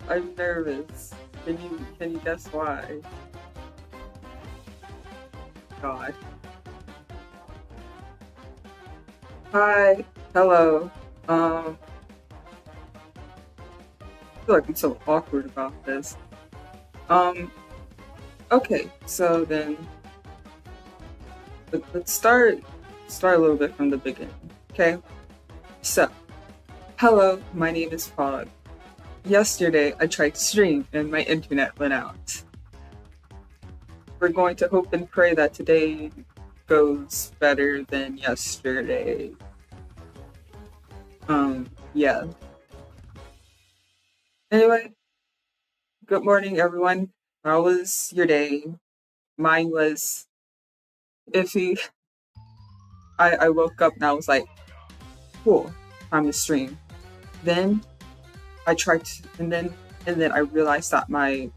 I'm nervous. Can you guess why? God. Hi. Hello. I feel like I'm so awkward about this. Um, okay, so then let's start a little bit from the beginning. Okay? So, hello, my name is Pog. Yesterday I tried to stream and my internet went out. We're going to hope and pray that today goes better than yesterday. Yeah. Anyway, good morning, everyone. How was your day? Mine was iffy. I woke up and I was like, cool, time to stream. Then I tried to, and then I realized that my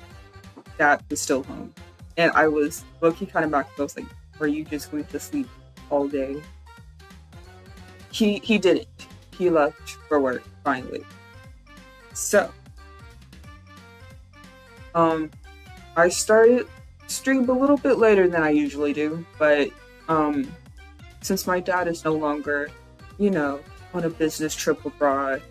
dad was still home, and I was low-key kind of back. I was like, "Are you just going to sleep all day?" He didn't. He left for work finally. So um, I started stream a little bit later than I usually do, but um, since my dad is no longer, you know, on a business trip abroad,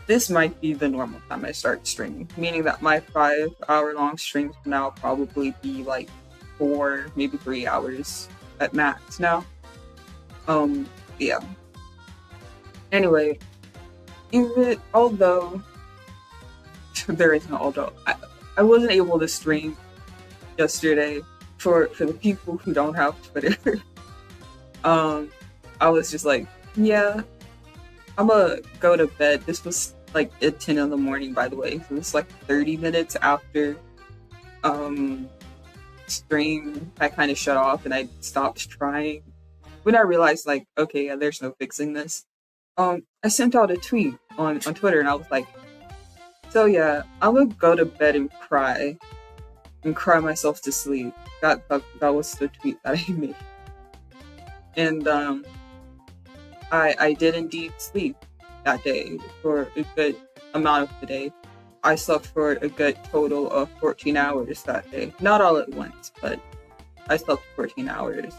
this might be the normal time I start streaming, meaning that my 5 hour long streams will now probably be like 4, maybe 3 hours at max now. Yeah. Anyway, even although there is no although, I wasn't able to stream yesterday for the people who don't have Twitter. um, I was just like, yeah, I'm gonna go to bed. This was like at 10 in the morning, by the way. So it's like 30 minutes after stream I kind of shut off and I stopped trying. When I realized like, okay, yeah, there's no fixing this. I sent out a tweet on Twitter and I was like, so yeah, I'm gonna go to bed and cry myself to sleep. That was the tweet that I made. And I did indeed sleep that day for a good amount of the day. I slept for a good total of 14 hours that day. Not all at once, but I slept 14 hours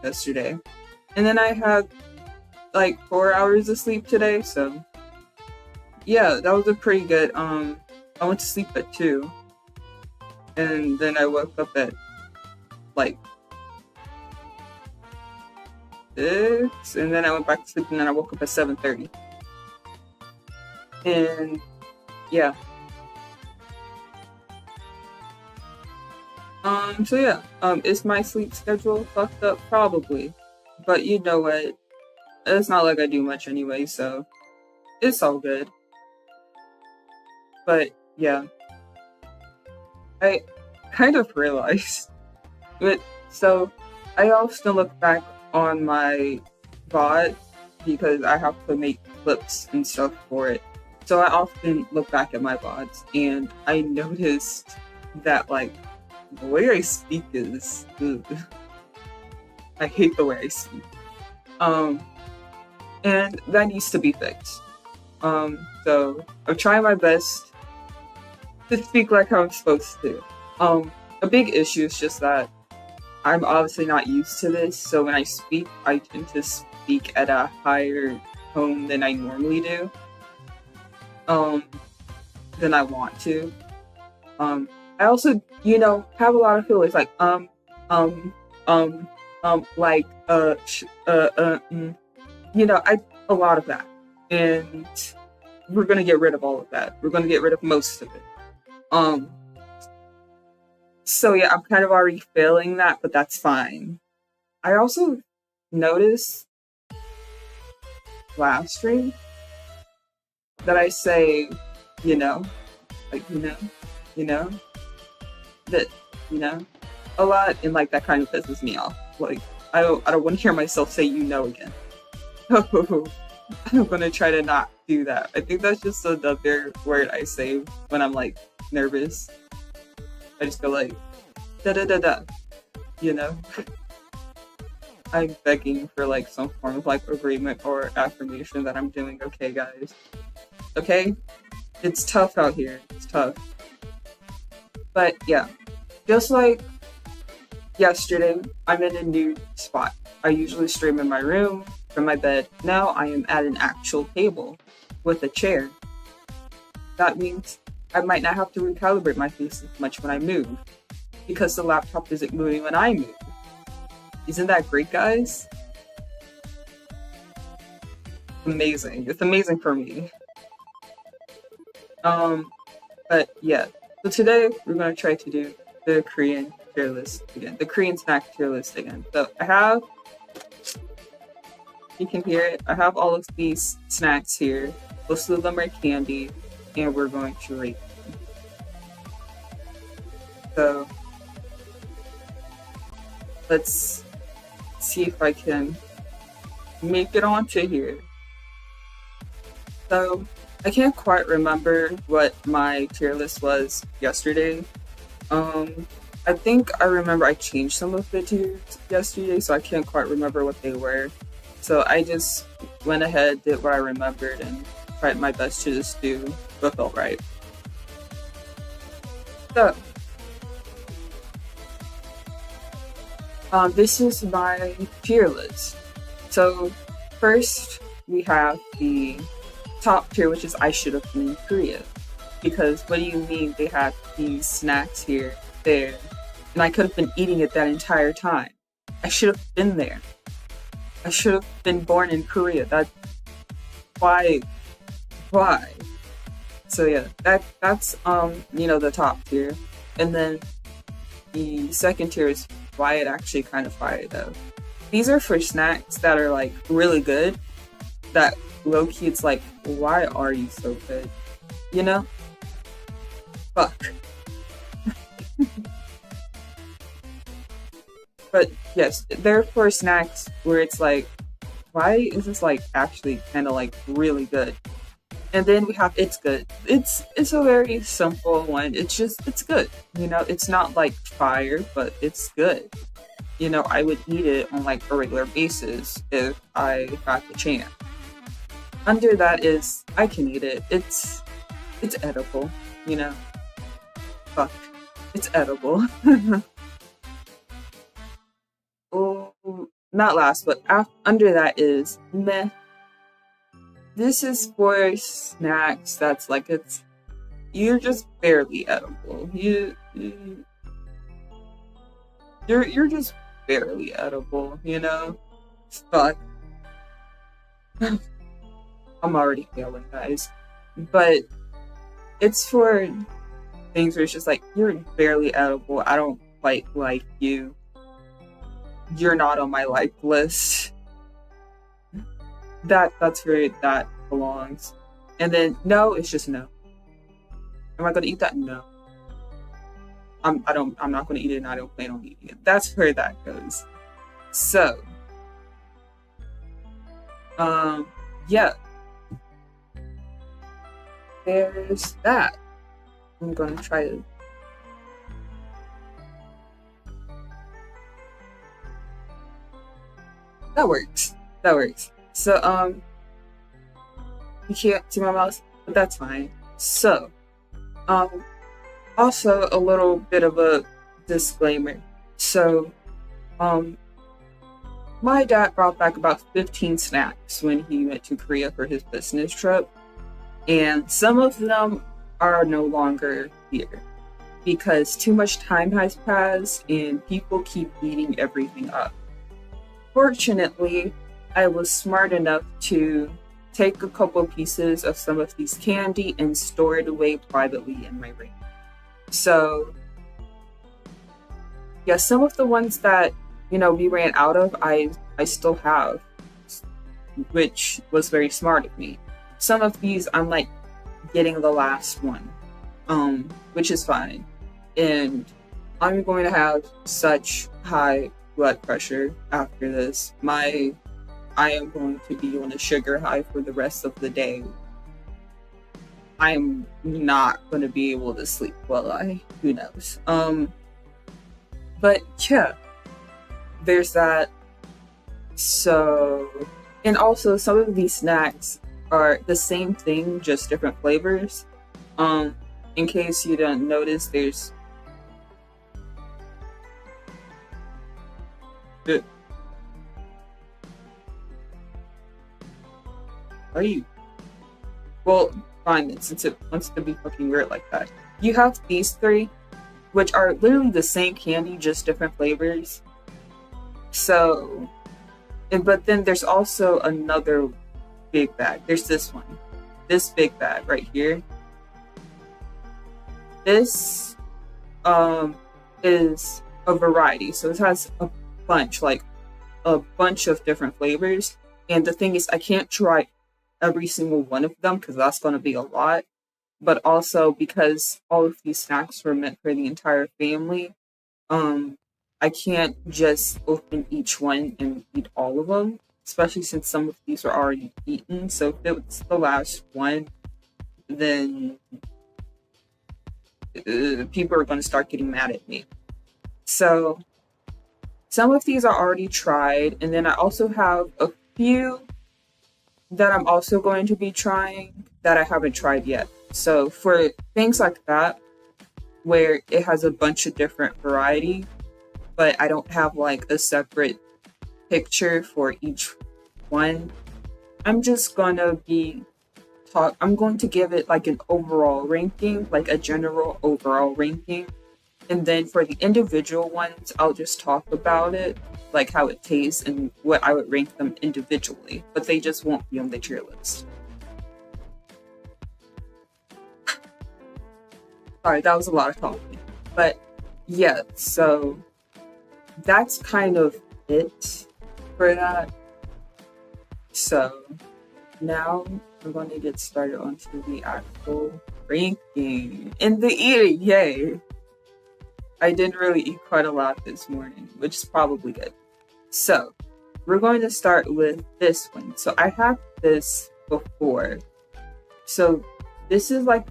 yesterday. And then I had like 4 hours of sleep today, so yeah, that was a pretty good I went to sleep at 2 and then I woke up at like 6 and then I went back to sleep and then I woke up at 7:30. And yeah. So yeah, is my sleep schedule fucked up? Probably. But you know what? It's not like I do much anyway, so it's all good. But yeah, I kind of realized. But so I often look back on my VOD because I have to make clips and stuff for it. So I often look back at my VODs and I noticed that like the way I speak is ugh. I hate the way I speak. And that needs to be fixed. So I'm trying my best to speak like I'm supposed to. A big issue is just that I'm obviously not used to this, so when I speak, I tend to speak at a higher tone than I normally do. Um, than I want to. I also, have a lot of feelings like um, like I a lot of that, and we're gonna get rid of all of that. We're gonna get rid of most of it. Um, so yeah, I'm kind of already failing that, but that's fine. I also noticed last stream that I say, you know, like you know, that a lot, and like that kind of pisses me off. Like I don't want to hear myself say again. So I'm gonna try to not do that. I think that's just another word I say when I'm like nervous. I just go like da da da da, you know. I'm begging for like some form of like agreement or affirmation that I'm doing okay, guys. Okay? It's tough out here. It's tough. But yeah, just like yesterday, I'm in a new spot. I usually stream in my room from my bed. Now I am at an actual table with a chair. That means I might not have to recalibrate my face as much when I move because the laptop isn't moving when I move. Isn't that great, guys? Amazing. It's amazing for me. But yeah. So today we're gonna try to do the Korean tier list again. The Korean snack tier list again. So I have, you can hear it, I have all of these snacks here. Most of them are candy, and we're going to rate them. So let's see if I can make it onto here. So I can't quite remember what my tier list was yesterday. I think I remember I changed some of the tiers yesterday, so I can't quite remember what they were. So I just went ahead, did what I remembered, and tried my best to just do what felt right. So, this is my tier list. So, first we have the top tier, which is I should have been in Korea. Because what do you mean they had these snacks here, there, and I could have been eating it that entire time? I should have been there. I should have been born in Korea. Why? So yeah, that's the top tier. And then the second tier is why it actually kind of fire though. These are for snacks that are like really good, that low-key it's like, why are you so good? You know? Fuck. But yes, they're for snacks where it's like, why is this like actually kind of like really good? And then we have it's good. It's a very simple one. It's good. You know, it's not like fire, but it's good. You know, I would eat it on like a regular basis if I had the chance. Under that is I can eat it. It's edible, you know. Fuck. It's edible. Oh, not last, but under that is meh. This is for snacks that's like you're just barely edible. You're just barely edible, you know? Fuck. I'm already failing, guys. But it's for things where it's just like, you're barely edible. I don't quite like you. You're not on my like list. That's where that belongs. And then no, it's just no. Am I gonna eat that? No. I'm not gonna eat it, and I don't plan on eating it. That's where that goes. So yeah. There's that. I'm gonna try to that works. So you can't see my mouse, but that's fine. So also a little bit of a disclaimer. So my dad brought back about 15 snacks when he went to Korea for his business trip, and some of them are no longer here because too much time has passed and people keep eating everything up. Fortunately, I was smart enough to take a couple pieces of some of these candy and store it away privately in my room. So yeah, some of the ones that we ran out of, I still have, which was very smart of me. Some of these I'm like getting the last one, which is fine. And I'm going to have such high blood pressure after this. I am going to be on a sugar high for the rest of the day. I'm not going to be able to sleep well. Who knows? But yeah, there's that. So, and also some of these snacks are the same thing, just different flavors. Um, in case you didn't notice, there's the are you well fine then, since it wants to be fucking weird like that. You have these three, which are literally the same candy, just different flavors. So, but then there's also another big bag. There's this one, this big bag right here. This is a variety, so it has a bunch, like a bunch of different flavors. And the thing is, I can't try every single one of them because that's going to be a lot. But also because all of these snacks were meant for the entire family, um, I can't just open each one and eat all of them, especially since some of these are already eaten. So if it's the last one, then people are going to start getting mad at me. So some of these are already tried, and then I also have a few that I'm also going to be trying that I haven't tried yet. So for things like that, where it has a bunch of different variety, but I don't have like a separate picture for each one, I'm just gonna be I'm going to give it like an overall ranking, like a general overall ranking. And then for the individual ones, I'll just talk about it, like how it tastes and what I would rank them individually, but they just won't be on the tier list. Sorry, that was a lot of talking. But yeah, so that's kind of it for that. So now we're going to get started onto the actual ranking and the eating. Yay! I didn't really eat quite a lot this morning, which is probably good. So we're going to start with this one. So I had this before. So this is like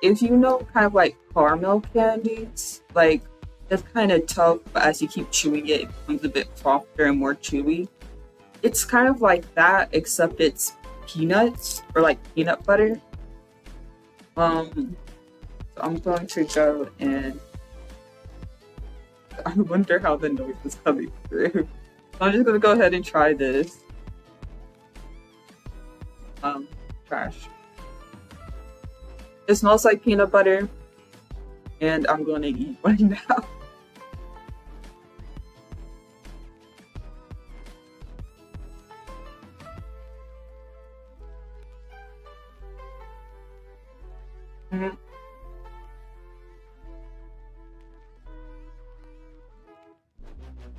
if you know, kind of like caramel candies, like it's kind of tough, but as you keep chewing it, it becomes a bit softer and more chewy. It's kind of like that, except it's peanuts or like peanut butter. So I'm going to go and I wonder how the noise is coming through. So I'm just gonna go ahead and try this. Trash. It smells like peanut butter, and I'm gonna eat one now. Mm-hmm.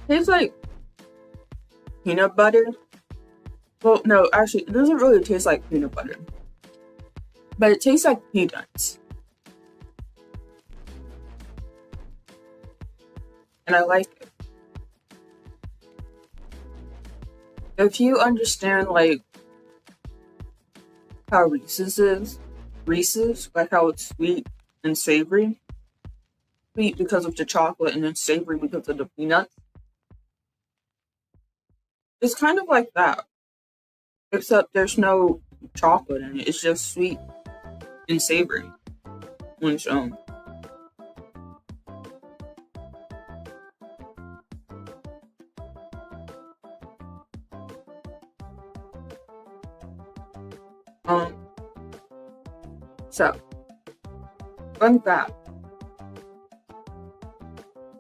Tastes like peanut butter. Well, no, actually, it doesn't really taste like peanut butter, but it tastes like peanuts. And I like it. If you understand, like, how Reese's is, Reese's, like how it's sweet and savory. Sweet because of the chocolate and then savory because of the peanuts. It's kind of like that, except there's no chocolate in it. It's just sweet and savory on its own. Um, so, fun fact,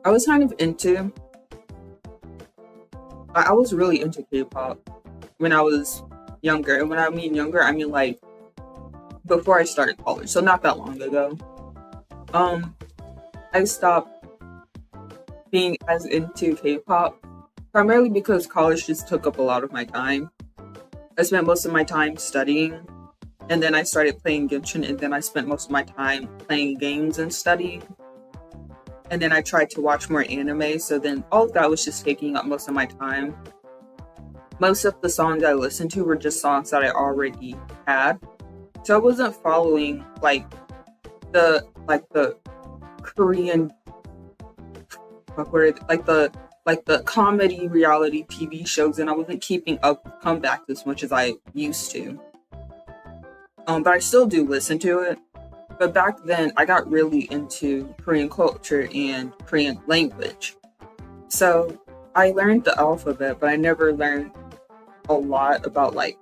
I was kind of I was really into K-pop when I was younger. And when I mean younger, I mean like before I started college, so not that long ago. I stopped being as into K-pop primarily because college just took up a lot of my time. I spent most of my time studying, and then I started playing Genshin, and then I spent most of my time playing games and studying. And then I tried to watch more anime, so then all of that was just taking up most of my time. Most of the songs I listened to were just songs that I already had. So I wasn't following like the Korean like the like the comedy reality TV shows, and I wasn't keeping up with comebacks as much as I used to. But I still do listen to it. But back then, I got really into Korean culture and Korean language. So I learned the alphabet, but I never learned a lot about like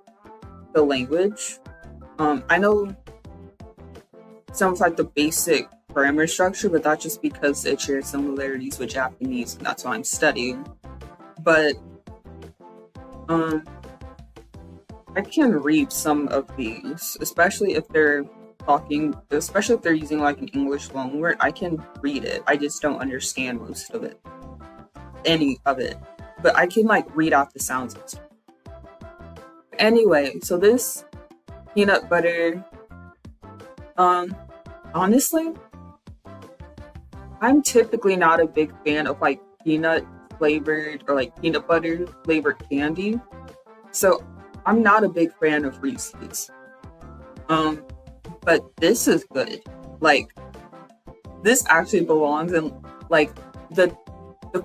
the language. I know some of like the basic grammar structure, but that's just because it shares similarities with Japanese, and that's what I'm studying. But I can read some of these, especially if they're using like an English loanword. I can read it. I just don't understand most of it, any of it. But I can like read out the sounds and stuff. Anyway, so this peanut butter, honestly, I'm typically not a big fan of like peanut flavored or like peanut butter flavored candy. So I'm not a big fan of Reese's. But this is good. Like, this actually belongs in, like, the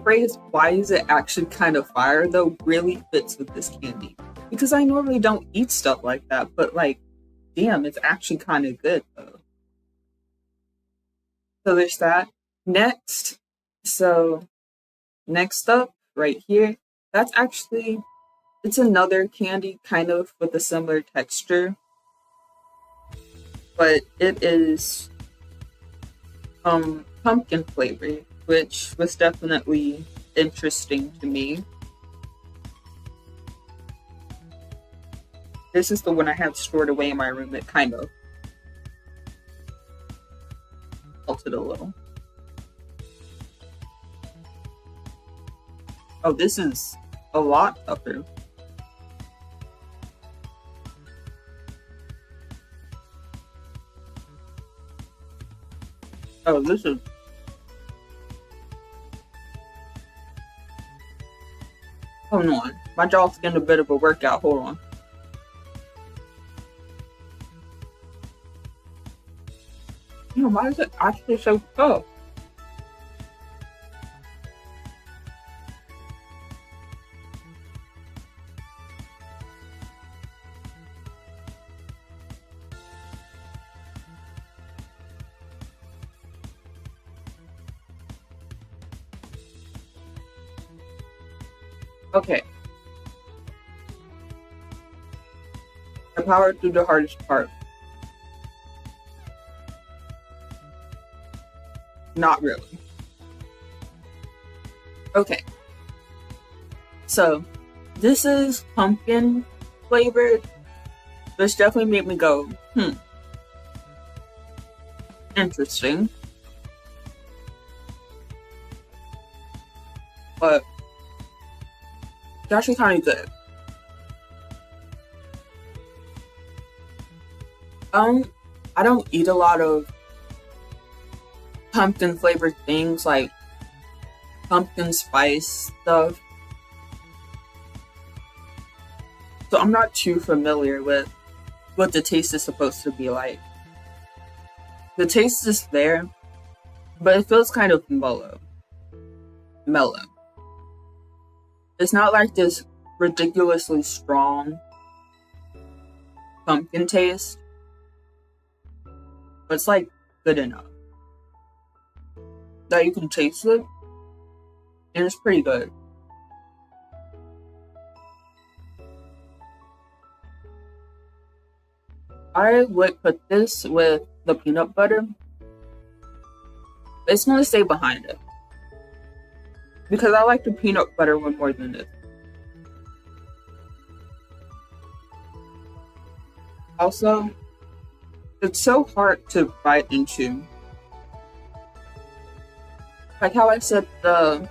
phrase, why is it actually kind of fire, though, really fits with this candy. Because I normally don't eat stuff like that, but, like, damn, it's actually kind of good, though. So there's that. Next up, right here, that's actually, it's another candy, kind of, with a similar texture. But it is pumpkin flavored, which was definitely interesting to me. This is the one I have stored away in my room. It kind of melted a little. Oh, this is a lot tougher. Oh, this is... Hold on. My jaw's getting a bit of a workout. Hold on. Why is it actually so tough? Okay. I powered through the hardest part. Not really. Okay. So, this is pumpkin flavored. This definitely made me go, interesting. But it's actually kind of good. I don't eat a lot of pumpkin flavored things like pumpkin spice stuff. So I'm not too familiar with what the taste is supposed to be like. The taste is there, but it feels kind of mellow. It's not like this ridiculously strong pumpkin taste, but it's like good enough that you can taste it, and it's pretty good. I would put this with the peanut butter. It's gonna stay behind it because I like the peanut butter one more than this. Also, it's so hard to bite into. Like how I said, the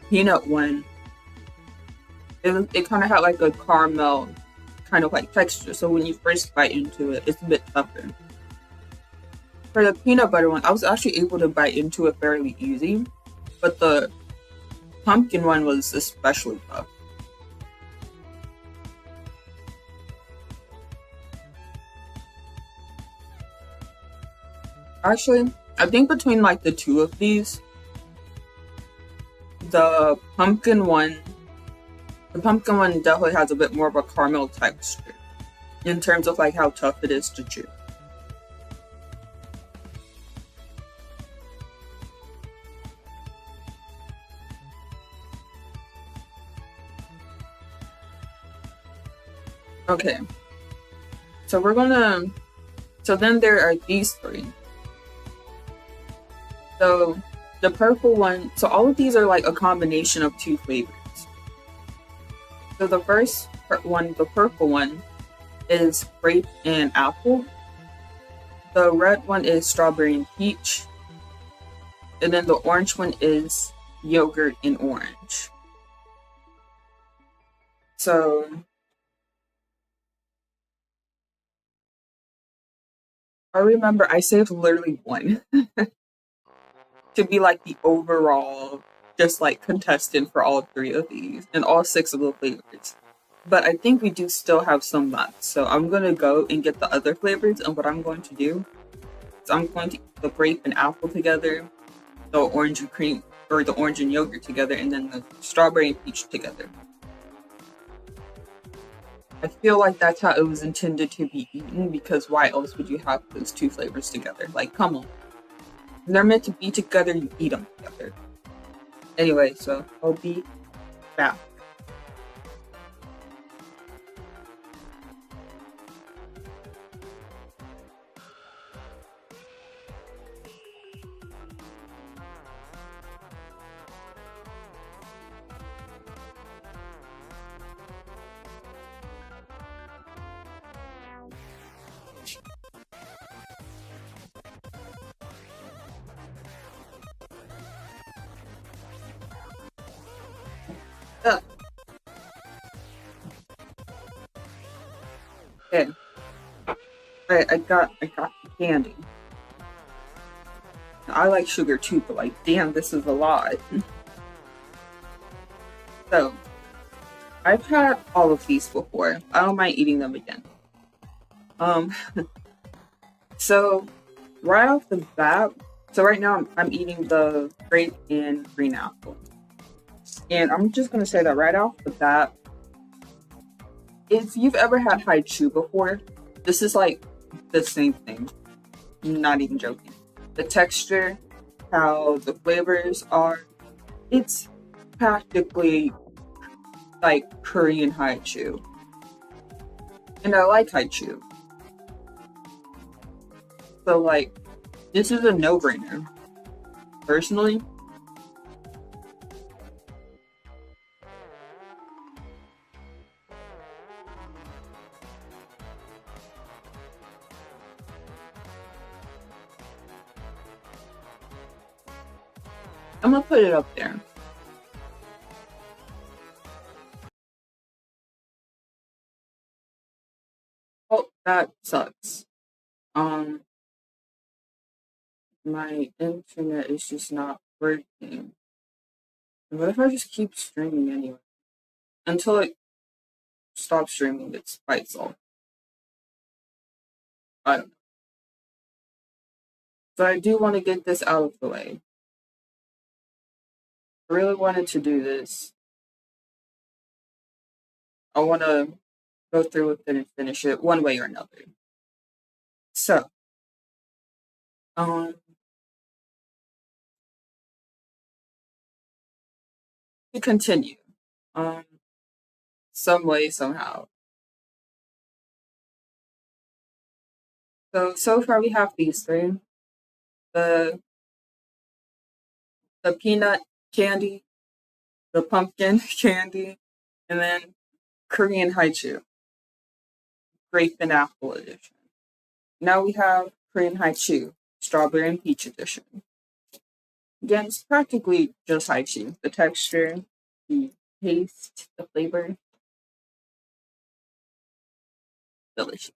peanut one, it kind of had like a caramel kind of like texture. So when you first bite into it, it's a bit tougher. For the peanut butter one, I was actually able to bite into it fairly easy, but the pumpkin one was especially tough. Actually, I think between like the two of these, the pumpkin one, the pumpkin one definitely has a bit more of a caramel texture in terms of like how tough it is to chew. Okay, so we're gonna. So then there are these three. So the purple one. So all of these are like a combination of two flavors. So the first one, the purple one, is grape and apple. The red one is strawberry and peach. And then the orange one is yogurt and orange. So I remember I saved literally one to be like the overall just like contestant for all three of these and all six of the flavors. But I think we do still have some left. So I'm gonna go and get the other flavors, and what I'm going to do is I'm going to eat the grape and apple together, the orange and cream or the orange and yogurt together, and then the strawberry and peach together. I feel like that's how it was intended to be eaten, because why else would you have those two flavors together? Like, come on. They're meant to be together, you eat them together. Anyway, so I'll be back. Uh, okay, I got the candy. I like sugar too, but like, damn, this is a lot. So I've had all of these before. I don't mind eating them again. Um, so right off the bat, so right now I'm eating the grape and green apple, and I'm just gonna say that right off the bat, if you've ever had haichu before, this is like the same thing. I'm not even joking. The texture, how the flavors are, it's practically like Korean haichu. And I like haichu. So like this is a no-brainer. Personally, I'm gonna put it up there. Oh, that sucks. Um, my internet is just not working. What if I just keep streaming anyway? Until it stops streaming its by itself. I don't know. So I do want to get this out of the way. I really wanted to do this. I want to go through with it and finish it one way or another. So, um, to continue, um, some way, somehow. So far we have these three: the the peanut candy, the pumpkin candy, and then Korean haichu, grape and apple edition. Now we have Korean haichu, strawberry and peach edition. Again, it's practically just haichu. The texture, the taste, the flavor, delicious.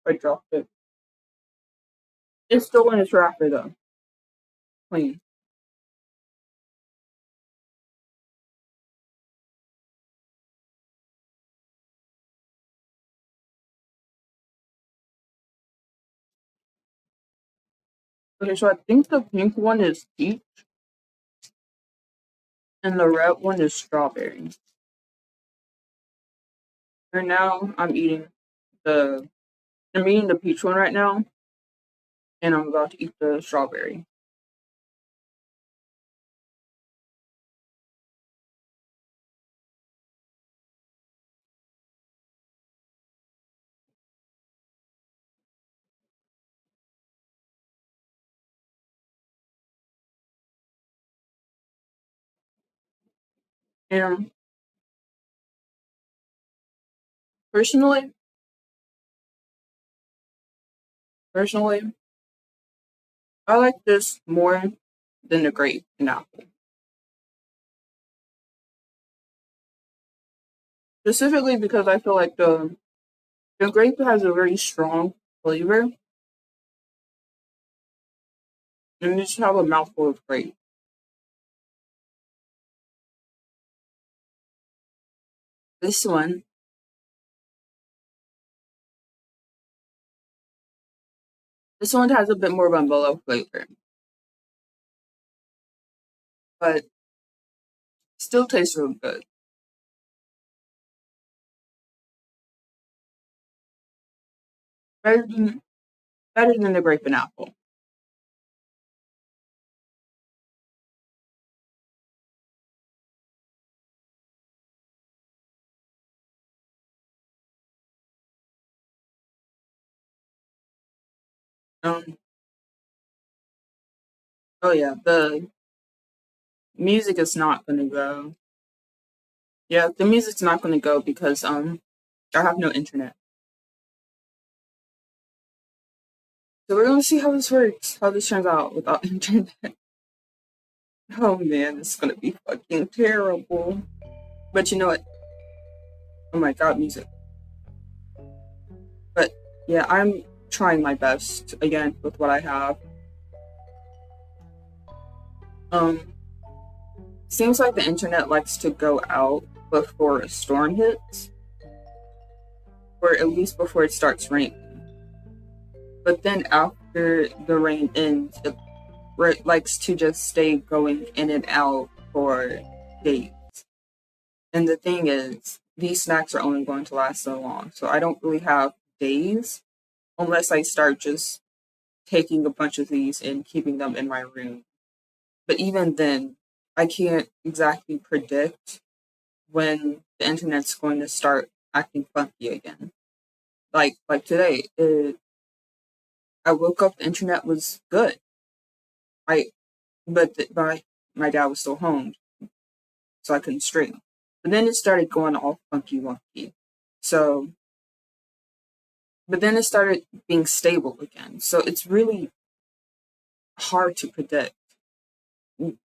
I dropped it. It's still in its wrapper though. Clean. Okay, so I think the pink one is peach and the red one is strawberry. And now the I'm eating the peach one right now, and I'm about to eat the strawberry. And personally, personally, I like this more than the grape and apple. Specifically because I feel like the grape has a very strong flavor, and you just have a mouthful of grape. This one, this one has a bit more of a mellow flavor, but still tastes really good. Better than better than the grape and apple. Um, oh yeah, the music is not gonna go. Yeah, the music's not gonna go because I have no internet. So we're gonna see how this works, how this turns out without internet. Oh man, this is gonna be fucking terrible. But you know what? Oh my god, music. But yeah, I'm trying my best again with what I have. Um, seems like the internet likes to go out before a storm hits, or at least before it starts raining. But then after the rain ends, it likes to just stay going in and out for days. And the thing is, these snacks are only going to last so long. So I don't really have days unless I start just taking a bunch of these and keeping them in my room. But even then, I can't exactly predict when the internet's going to start acting funky again. Like today, I woke up, the internet was good. I but my dad was still home, so I couldn't stream. But then it started going all funky wonky. So but then it started being stable again. So it's really hard to predict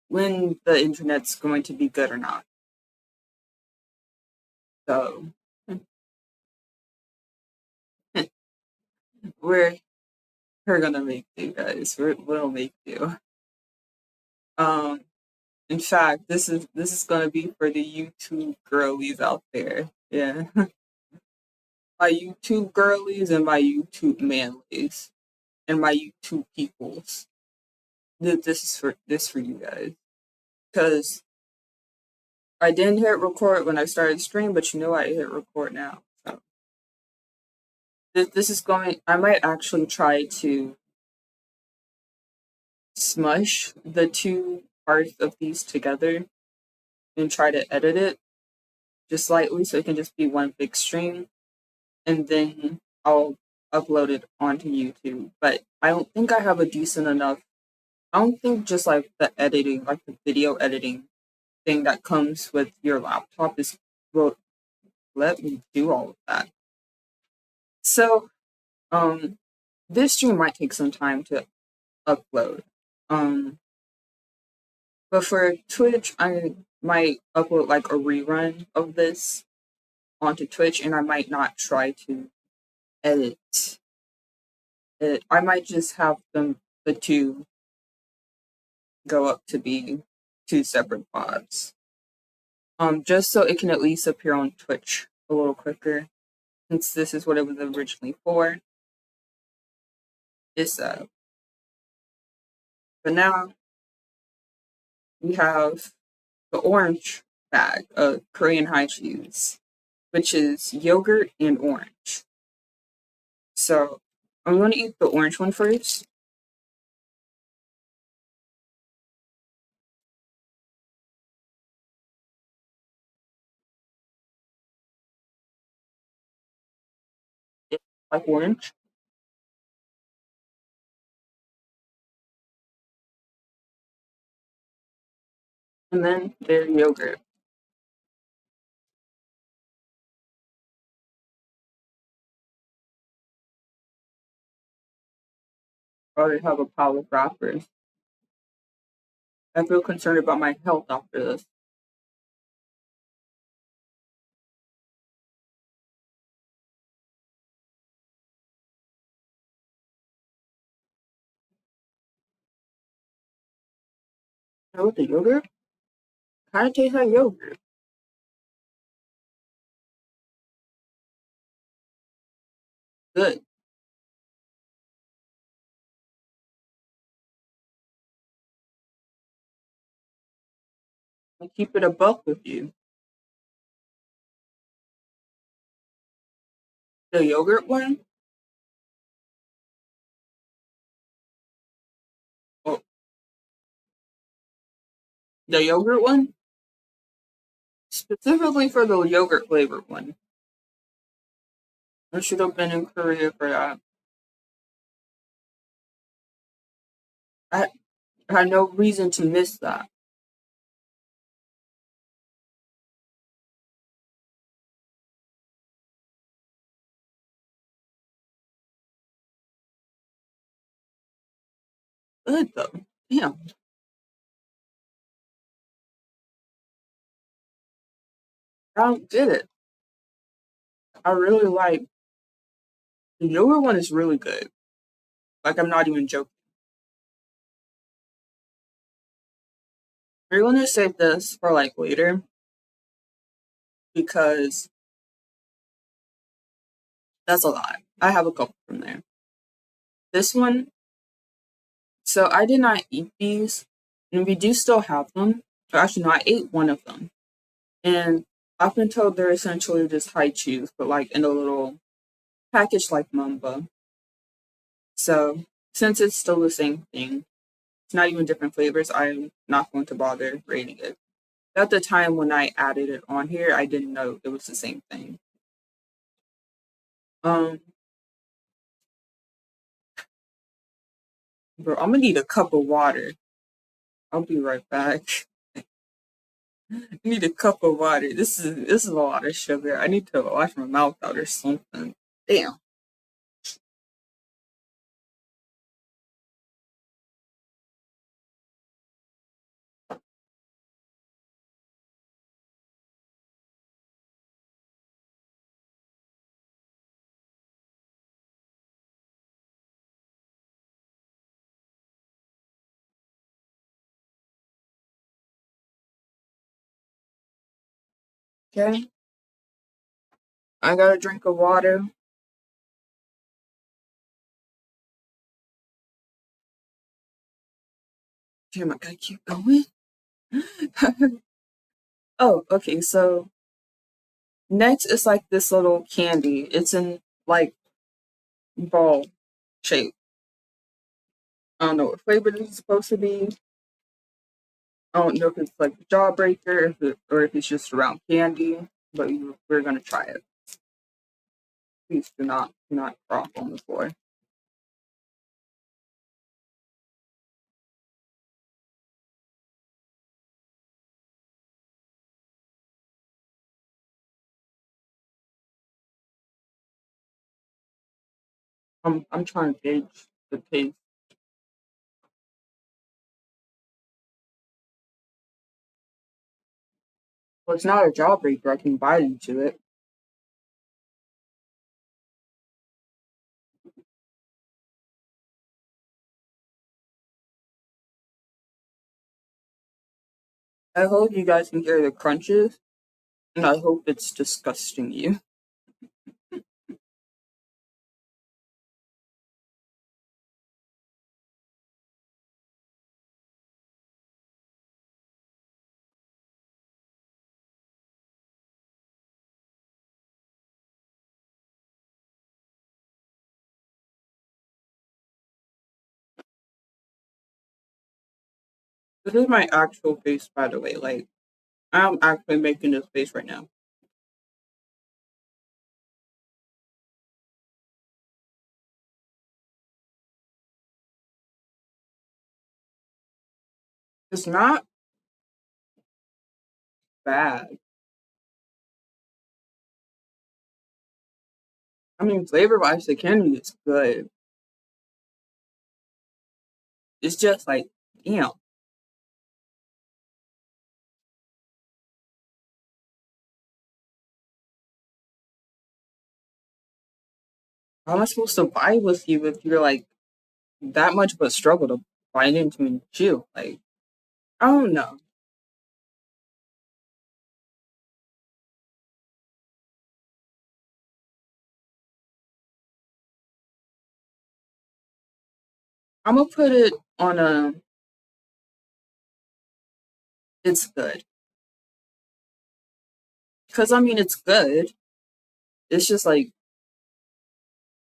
when the internet's going to be good or not. So we're we're gonna make do, guys. We'll make do. Um, in fact, this is gonna be for the YouTube girlies out there. Yeah, my YouTube girlies and my YouTube manlies and my YouTube peoples. This for you guys because I didn't hit record when I started stream, but you know I hit record now. So this is going. I might actually try to smush the two parts of these together and try to edit it just slightly so it can just be one big stream, and then I'll upload it onto YouTube. But I don't think I have a decent enough. I don't think just like the editing, like the video editing thing that comes with your laptop is will let me do all of that. So um this stream might take some time to upload. Um but for Twitch I might upload like a rerun of this onto Twitch and I might not try to edit it. I might just have the two go up to be two separate pods. Just so it can at least appear on Twitch a little quicker, since this is what it was originally for. This But now we have the orange bag of Korean high cheese, which is yogurt and orange. So I'm going to eat the orange one first. It's like orange. And then their yogurt. I already have a pile of wrappers. I feel concerned about my health after this. Oh, with the yogurt? Kind of tastes like yogurt. Good. I keep it a buck with you. The yogurt one? Oh, the yogurt one? Specifically for the yogurt flavored one. I should have been in Korea for that. I had no reason to miss that. Good though. Damn, I don't get it. I really like the yogurt one is really good. Like I'm not even joking. We're gonna save this for like later because that's a lot. I have a couple from there. This one, so I did not eat these, and we do still have them. Actually, no, I ate one of them, and I've been told they're essentially just high chews, but like in a little package like Mamba. So since it's still the same thing, it's not even different flavors. I'm not going to bother rating it. At the time when I added it on here, I didn't know it was the same thing. Um, bro, I'm gonna need a cup of water. I'll be right back. I need a cup of water. This is a lot of sugar. I need to wash my mouth out or something. Damn. Okay. I got a drink of water. Damn, I gotta keep going. Oh, okay. So next is like this little candy. It's in like ball shape. I don't know what flavor this is supposed to be. I don't know if it's like a jawbreaker or if it's just around candy, but we're gonna try it. Please do not drop on the floor. I'm trying to gauge the taste. Well, it's not a jawbreaker. I can bite into it. I hope you guys can hear the crunches, and I hope it's disgusting you. This is my actual face, by the way. Like, I'm actually making this face right now. It's not bad. I mean, flavor wise, the candy is good. It's just like, damn, how am I supposed to buy with you if you're like that much of a struggle to bite into and chew? Like, I don't know. I'm gonna put it on a. It's good because I mean it's good. It's just like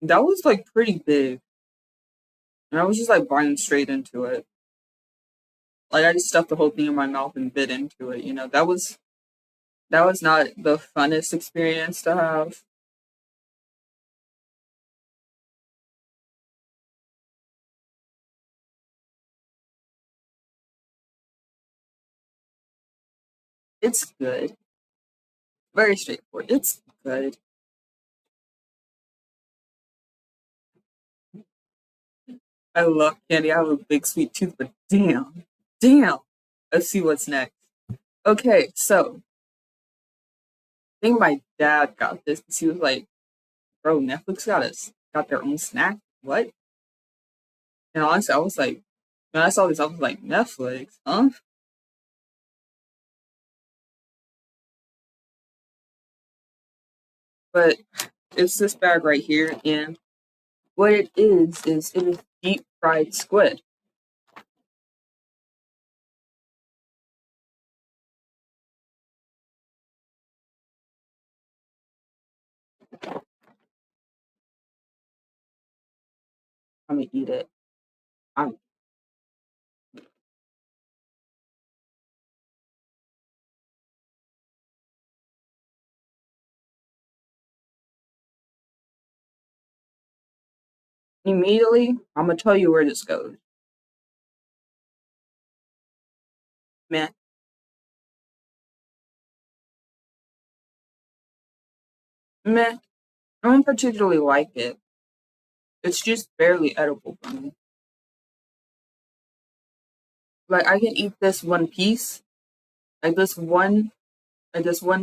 that was like pretty big, and I was just like biting straight into it. Like I just stuffed the whole thing in my mouth and bit into it. You know, that was not the funnest experience to have. It's good. Very straightforward. It's good. I love candy. I have a big sweet tooth, but damn, damn. Let's see what's next. Okay, so I think my dad got this because he was like, "Bro, Netflix got their own snack. What?" And honestly, I was like, when I saw this, I was like, "Netflix, huh?" But it's this bag right here, and what it is deep fried squid. I'm gonna eat it. I'm immediately. I'm gonna tell you where this goes. Man, man, I don't particularly like it. It's just barely edible for me. Like I can eat this one piece, like this one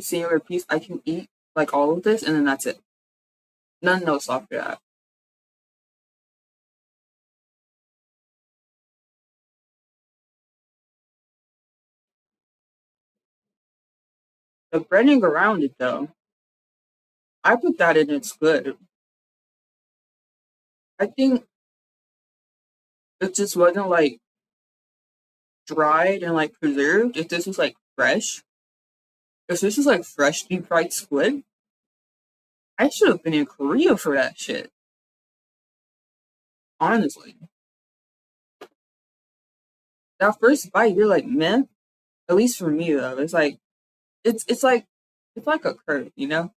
singular piece. I can eat like all of this, and then that's it. None else after that. The breading around it though, I put that in. It's good. I think it just wasn't like dried and like preserved. If this was like fresh, if this was like fresh deep fried squid, I should have been in Korea for that shit. Honestly, that first bite, you're like, man. At least for me though, it's like it's like it's like a curve, you know.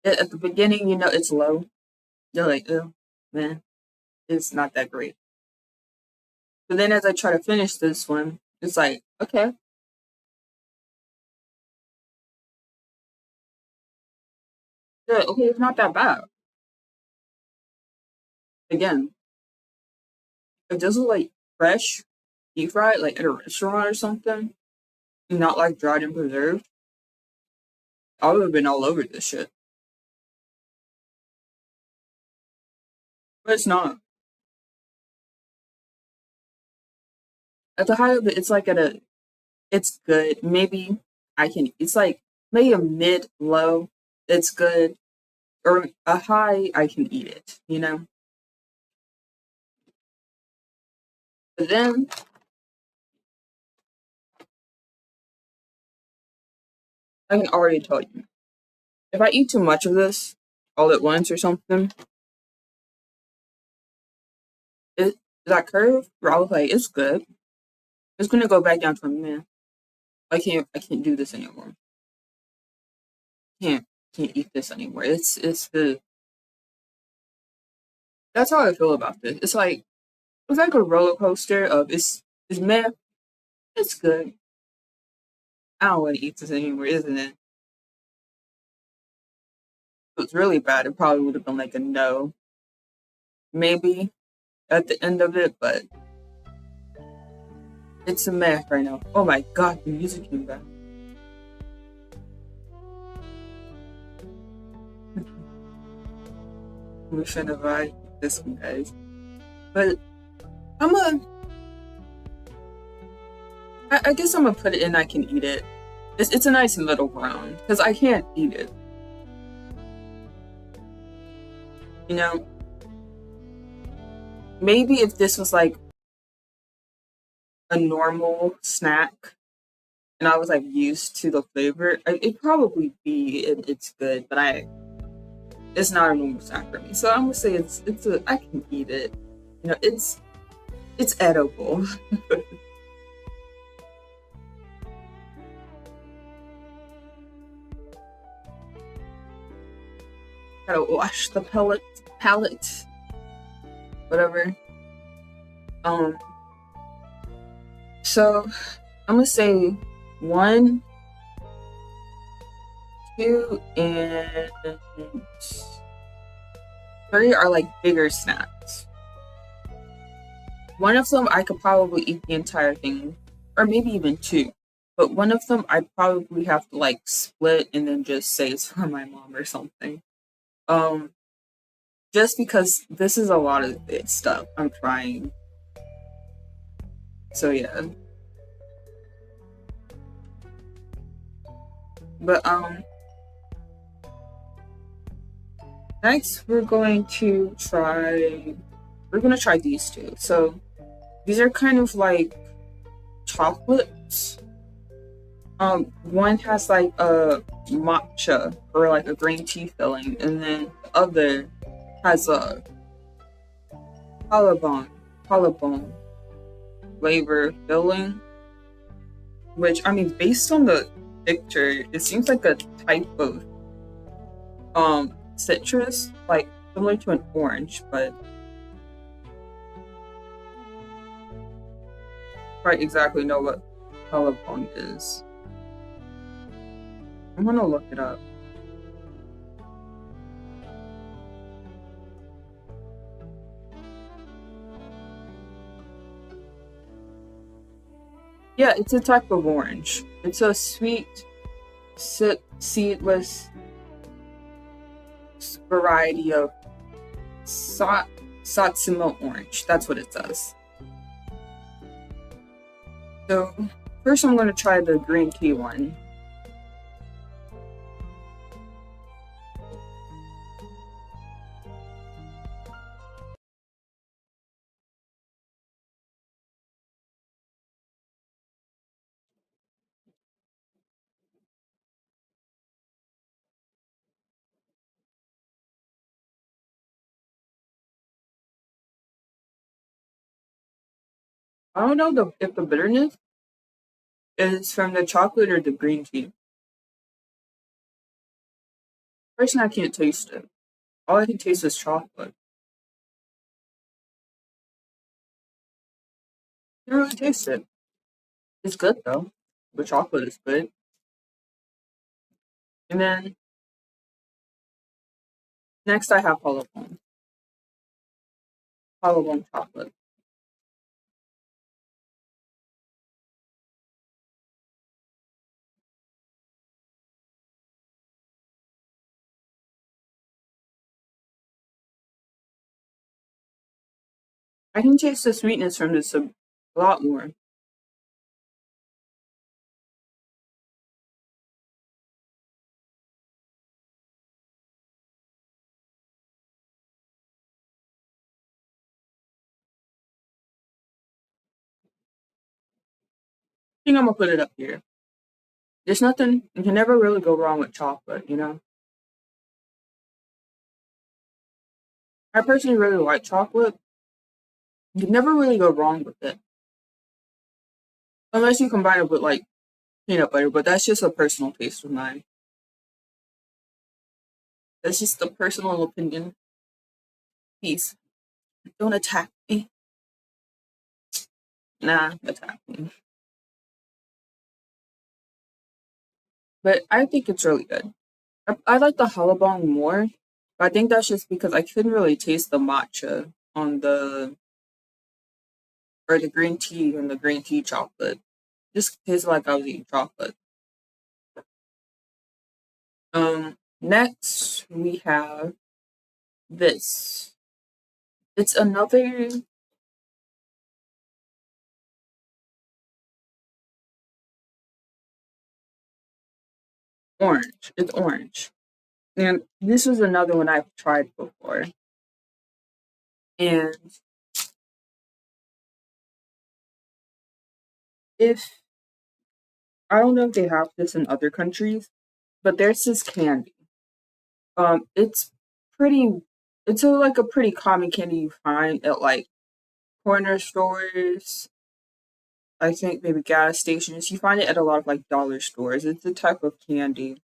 At the beginning, you know, it's low. You're like, oh man, it's not that great. But then as I try to finish this one, it's like, okay, yeah, okay, it's not that bad. Again, if this was like fresh, deep fried, like at a restaurant or something, not like dried and preserved, I would have been all over this shit. But it's not. At the height of it, it's like it's good. Maybe it's like maybe a mid low. It's good. Or a high, I can eat it, you know? But then I can already tell you, if I eat too much of this all at once or something, that curve where I was like, it's good. It's gonna go back down to a man. I can't do this anymore. Can't can't eat this anymore. It's the That's how I feel about this. It's like a roller coaster of it's meh, it's good. I don't want to eat this anymore, isn't it? If it was really bad, it probably would have been like a no, maybe at the end of it, but it's a meh right now. Oh my god, the music came back. We should have this one, guys. But I'm a, I guess I'm gonna put it in. I can eat it. It's a nice middle ground because I can't eat it. You know, maybe if this was like a normal snack and I was like used to the flavor, it'd probably it's good, but it's not a normal snack for me. So I'm gonna say I can eat it. You know, it's edible. Gotta wash the palate, whatever. Um, so I'm gonna say one, two, and three are like bigger snacks. One of them I could probably eat the entire thing, or maybe even two. But one of them I'd probably have to like split and then just say it's for my mom or something. Um, just because this is a lot of stuff I'm trying. So yeah. But next we're gonna try these two. So these are kind of like chocolates. One has like a matcha or like a green tea filling, and then the other has a collarbone flavor filling. Which I mean, based on the picture, it seems like a type of citrus, like similar to an orange, but quite exactly know what collarbone is. I'm gonna look it up. Yeah, it's a type of orange. It's a sweet, seedless variety of Satsuma orange. That's what it says. So first, I'm going to try the green tea one. I don't know if the bitterness is from the chocolate or the green tea. First, I can't taste it. All I can taste is chocolate. I can't really taste it. It's good though. The chocolate is good. And then next, I have collarbone chocolate. I can taste the sweetness from this a lot more. I think I'm gonna put it up here. There's nothing you can never really go wrong with chocolate, you know? I personally really like chocolate, You can never really go wrong with it. Unless you combine it with like peanut butter, but that's just a personal taste of mine. That's just a personal opinion piece. Don't attack me. Nah, attack me. But I think it's really good. I like the halabong more, but I think that's just because I couldn't really taste the matcha on the or the green tea and the green tea chocolate. Just tasted like I was eating chocolate. Next we have this. It's another orange. It's orange. And this is another one I've tried before. And if I don't know if they have this in other countries, but there's this candy. It's pretty. It's like a pretty common candy you find at like corner stores. I think maybe gas stations. You find it at a lot of like dollar stores. It's a type of candy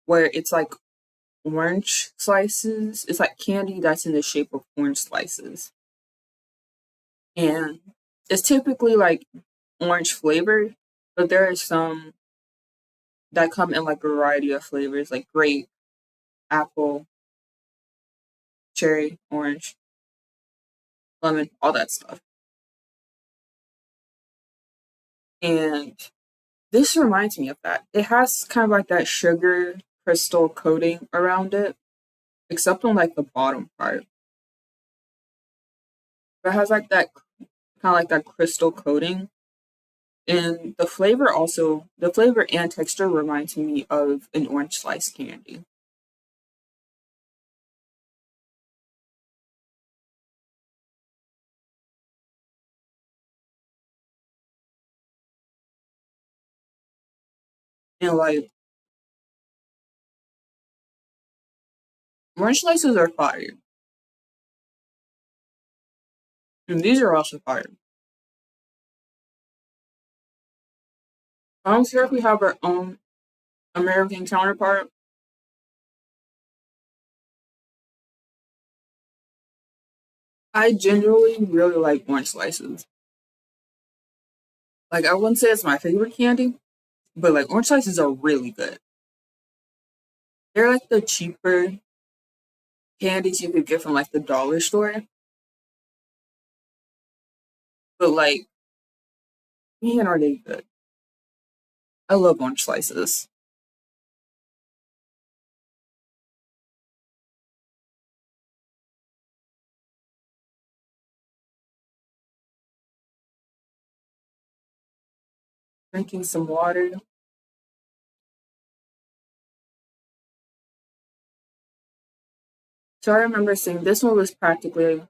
where it's like orange slices. It's like candy that's in the shape of orange slices, and it's typically like orange flavored, but there are some that come in like a variety of flavors, like grape, apple, cherry, orange, lemon, all that stuff. And this reminds me of that. It has kind of like that sugar crystal coating around it, except on like the bottom part. But it has like that kind of like that crystal coating. And the flavor and texture reminds me of an orange slice candy. And like orange slices are fire. And these are also fire. I don't care if we have our own American counterpart. I generally really like orange slices. Like I wouldn't say it's my favorite candy, but like orange slices are really good. They're like the cheaper candies you could get from like the dollar store. But like, man, are they good. I love orange slices. Drinking some water. So I remember seeing this one was practically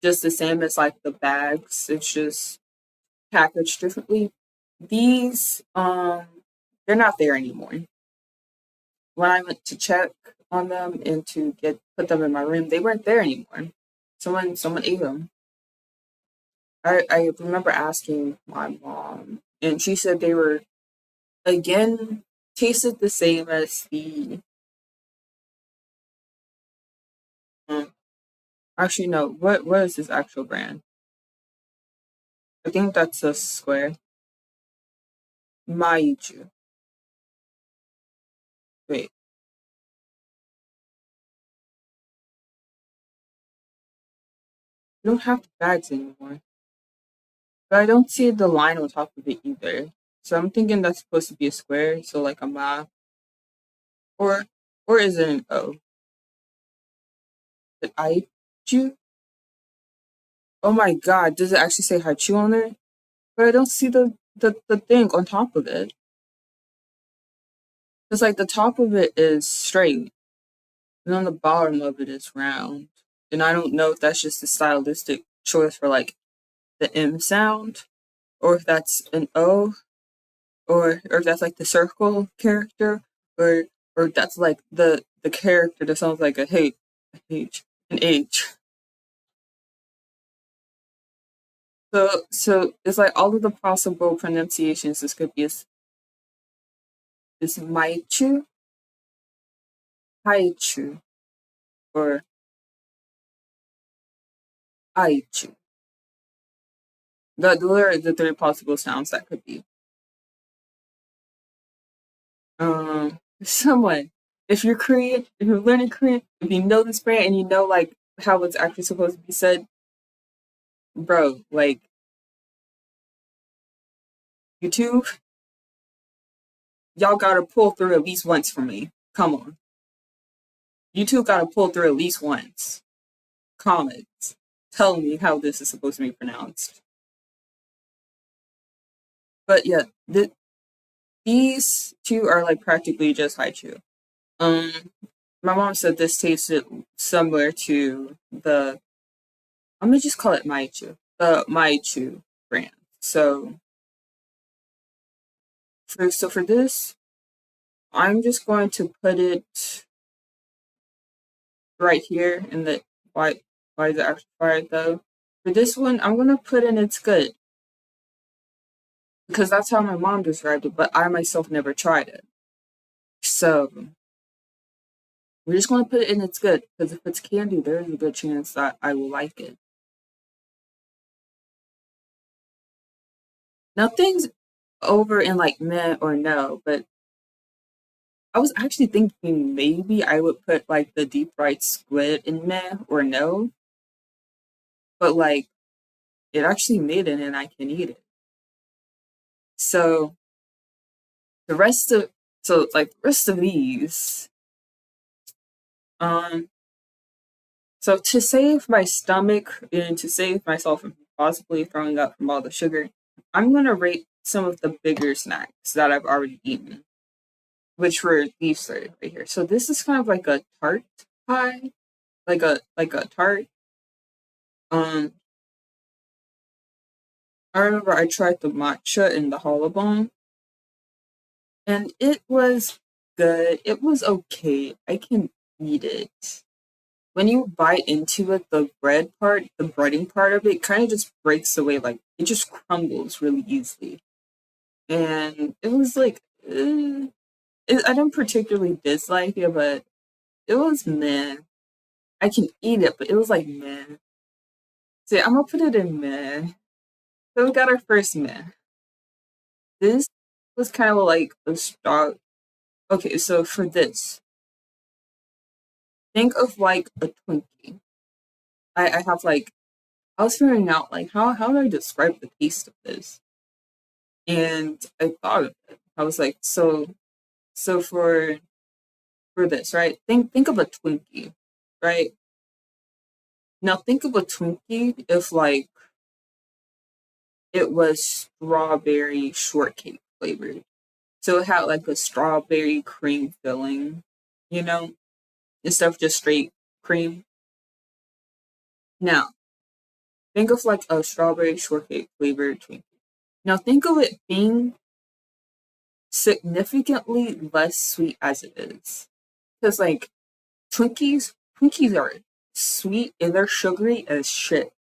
just the same as like the bags. It's just packaged differently. These they're not there anymore. When I went to check on them and to get put them in my room, they weren't there anymore. Someone ate them. I remember asking my mom, and she said they were again tasted the same as the. Um, Actually, no. What is this actual brand? I think that's a square. Maiju. Wait, we don't have the bags anymore. But I don't see the line on top of it either. So I'm thinking that's supposed to be a square, so like a ma, or or is it an O? Is it Aiju? Oh my god, does it actually say Haichu on there? But I don't see the thing on top of it. It's like the top of it is straight, and on the bottom of it is round. And I don't know if that's just a stylistic choice for like the M sound, or if that's an O, or if that's like the circle character, or that's like the character that sounds like a H, an H. So it's like all of the possible pronunciations. This could be is Maichu, Haichu, or Aichu. Those are the three possible sounds that could be. Someone, if you're Korean, if you're learning Korean, if you know this brand and you know like how it's actually supposed to be said, bro, like YouTube, y'all gotta pull through at least once for me. Come on, YouTube gotta pull through at least once. Comments, tell me how this is supposed to be pronounced. But yeah, these two are like practically just haichu. Um, my mom said this tasted similar to the. I'm gonna just call it maichu, the maichu brand. So for this, I'm just going to put it right here in the why the extra fire though. For this one, I'm gonna put in it's good because that's how my mom described it, but I myself never tried it. So we're just gonna put it in it's good because if it's candy, there is a good chance that I will like it. Nothing's over in like meh or no, but I was actually thinking maybe I would put like the deep fried squid in meh or no, but like it actually made it and I can eat it. So the rest of like the rest of these, um, so to save my stomach and to save myself from possibly throwing up from all the sugar, I'm gonna rate some of the bigger snacks that I've already eaten, which were these three right here. So this is kind of like a tart pie, like a tart. Um, I remember I tried the matcha in the hollow and it was good. It was okay. I can eat it. When you bite into it, the bread part, the breading part of it, kind of just breaks away. Like it just crumbles really easily. And it was like, I don't particularly dislike it, but it was meh. I can eat it, but it was like meh. So yeah, I'm gonna put it in meh. So we got our first meh. This was kind of like a start. Okay, so for this, think of like a Twinkie. I have like I was figuring out like how do I describe the taste of this? And I thought of it. I was like, so for this, right? Think of a Twinkie, right? Now think of a Twinkie if like it was strawberry shortcake flavored. So it had like a strawberry cream filling, you know, instead of just straight cream. Now think of like a strawberry shortcake flavored Twinkie. Now think of it being significantly less sweet as it is. Because like Twinkies are sweet and they're sugary as shit.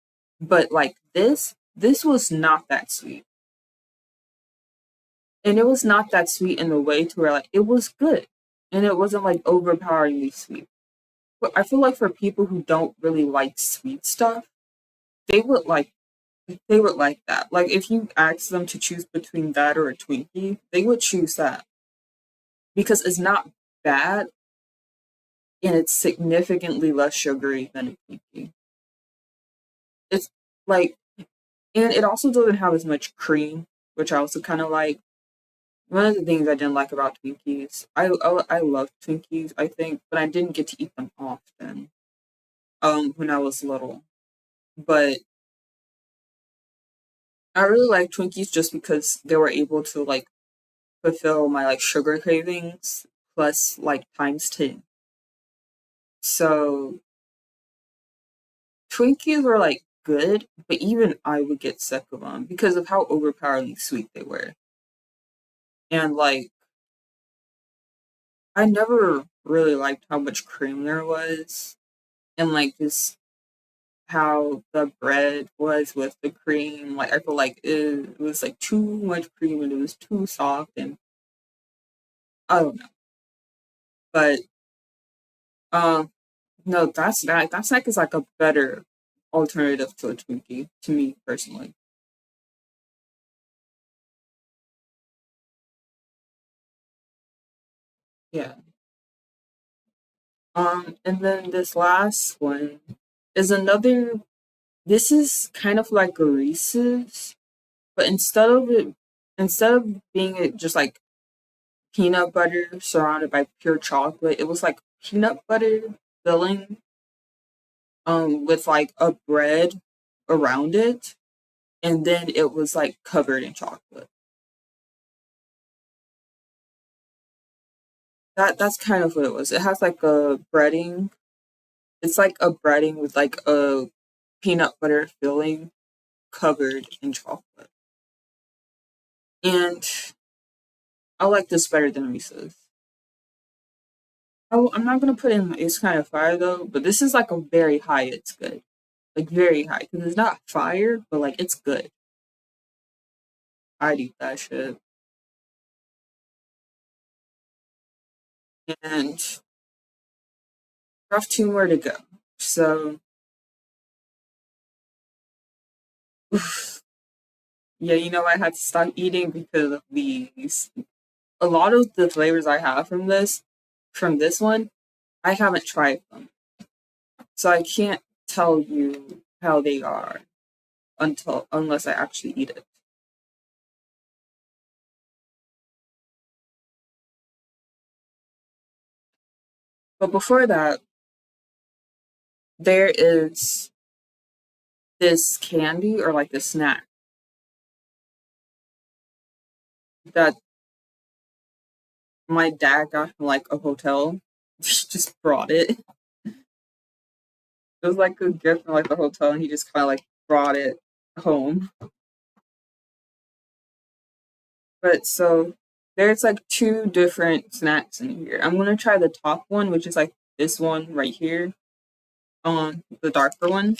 But like this was not that sweet. And it was not that sweet in the way to where like it was good. And it wasn't like overpoweringly sweet. But I feel like for people who don't really like sweet stuff, they would like they would like that. Like if you ask them to choose between that or a Twinkie, they would choose that because it's not bad and it's significantly less sugary than a Twinkie. It's like, and it also doesn't have as much cream, which I also kind of like. One of the things I didn't like about Twinkies, I love Twinkies, I think, but I didn't get to eat them often. When I was little, but I really like Twinkies just because they were able to like fulfill my like sugar cravings plus like times 10. So Twinkies were like good, but even I would get sick of them because of how overpoweringly sweet they were. And like I never really liked how much cream there was. And like this how the bread was with the cream. Like I feel like it was like too much cream and it was too soft and I don't know. But um no, that snack is like a better alternative to a Twinkie to me personally. Yeah. And then this last one is another. This is kind of like a Reese's, but instead of being it just like peanut butter surrounded by pure chocolate, it was like peanut butter filling, with like a bread around it, and then it was like covered in chocolate. That's kind of what it was. It has like a breading. It's like a breading with like a peanut butter filling covered in chocolate. And I like this better than Reese's. Oh, I'm not gonna put in it's kind of fire though, but this is like a very high. It's good, like very high because it's not fire, but like it's good. I'd eat that shit. And I have two more to go. So yeah, I had to stop eating because of these. A lot of the flavors I have from this one, I haven't tried them, so I can't tell you how they are unless I actually eat it. But before that, there is this candy or like this snack that my dad got from like a hotel. He just brought it. It was like a gift from like the hotel, and he just kind of like brought it home. But so there's like two different snacks in here. I'm gonna try the top one, which is like this one right here, on the darker one.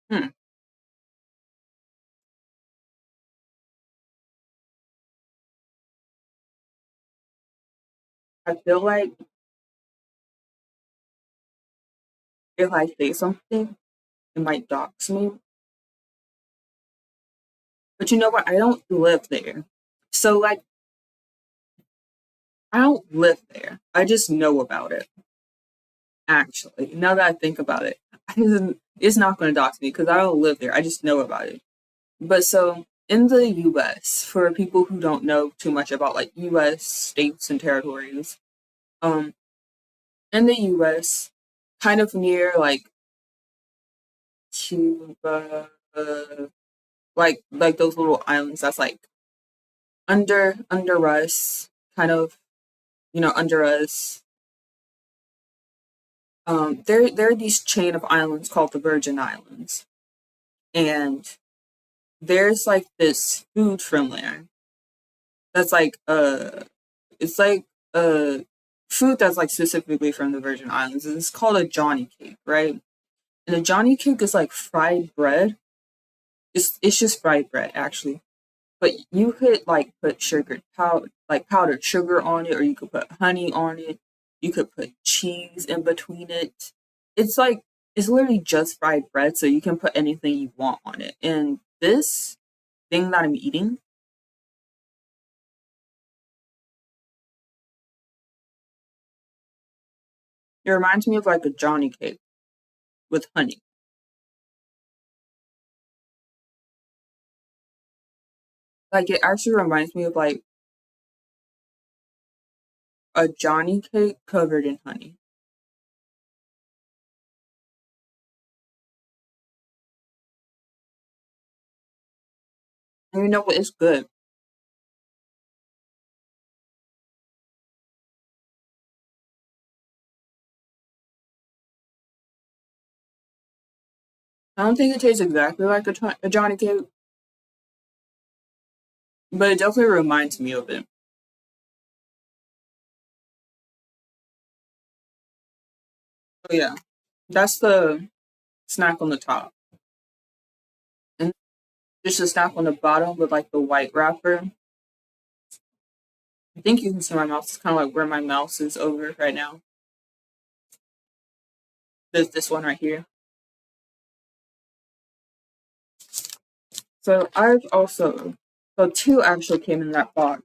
Hmm. I feel like if I say something, it might dox me. But you know what? I don't live there. So like I don't live there. I just know about it. Actually, now that I think about it, it's not going to dox me because I don't live there. I just know about it. But so in the U.S., for people who don't know too much about like U.S. states and territories, um, in the U.S., kind of near like Cuba, like those little islands that's like under us, kind of under us. There are these chain of islands called the Virgin Islands, and there's like this food from there that's like it's like food that's like specifically from the Virgin Islands. It's called a Johnny cake, right? And a Johnny cake is like fried bread. It's just fried bread actually. But you could like put powdered sugar on it, or you could put honey on it. You could put cheese in between it. It's like it's literally just fried bread, so you can put anything you want on it. And this thing that I'm eating, it reminds me of like a Johnny cake with honey. Like it actually reminds me of like a Johnny cake covered in honey. And you know what? It's good. I don't think it tastes exactly like a Johnny cake, but it definitely reminds me of it. So yeah, that's the snack on the top. And just a snack on the bottom with like the white wrapper. I think you can see my mouse. It's kind of like where my mouse is over right now. There's this one right here. So I've also, so two actually came in that box.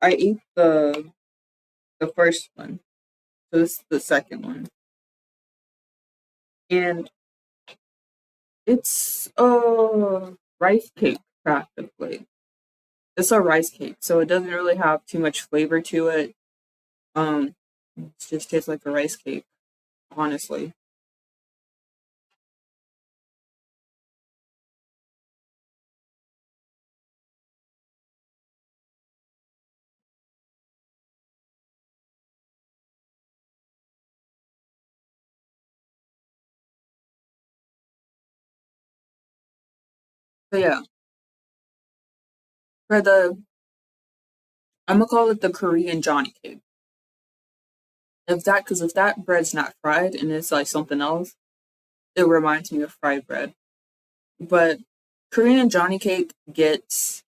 I ate the first one. So this is the second one. And it's a rice cake practically. It's a rice cake, so it doesn't really have too much flavor to it. It just tastes like a rice cake, honestly. So yeah, for the I'm gonna call it the Korean Johnny cake. If that bread's not fried and it's like something else, it reminds me of fried bread. But Korean Johnny cake gets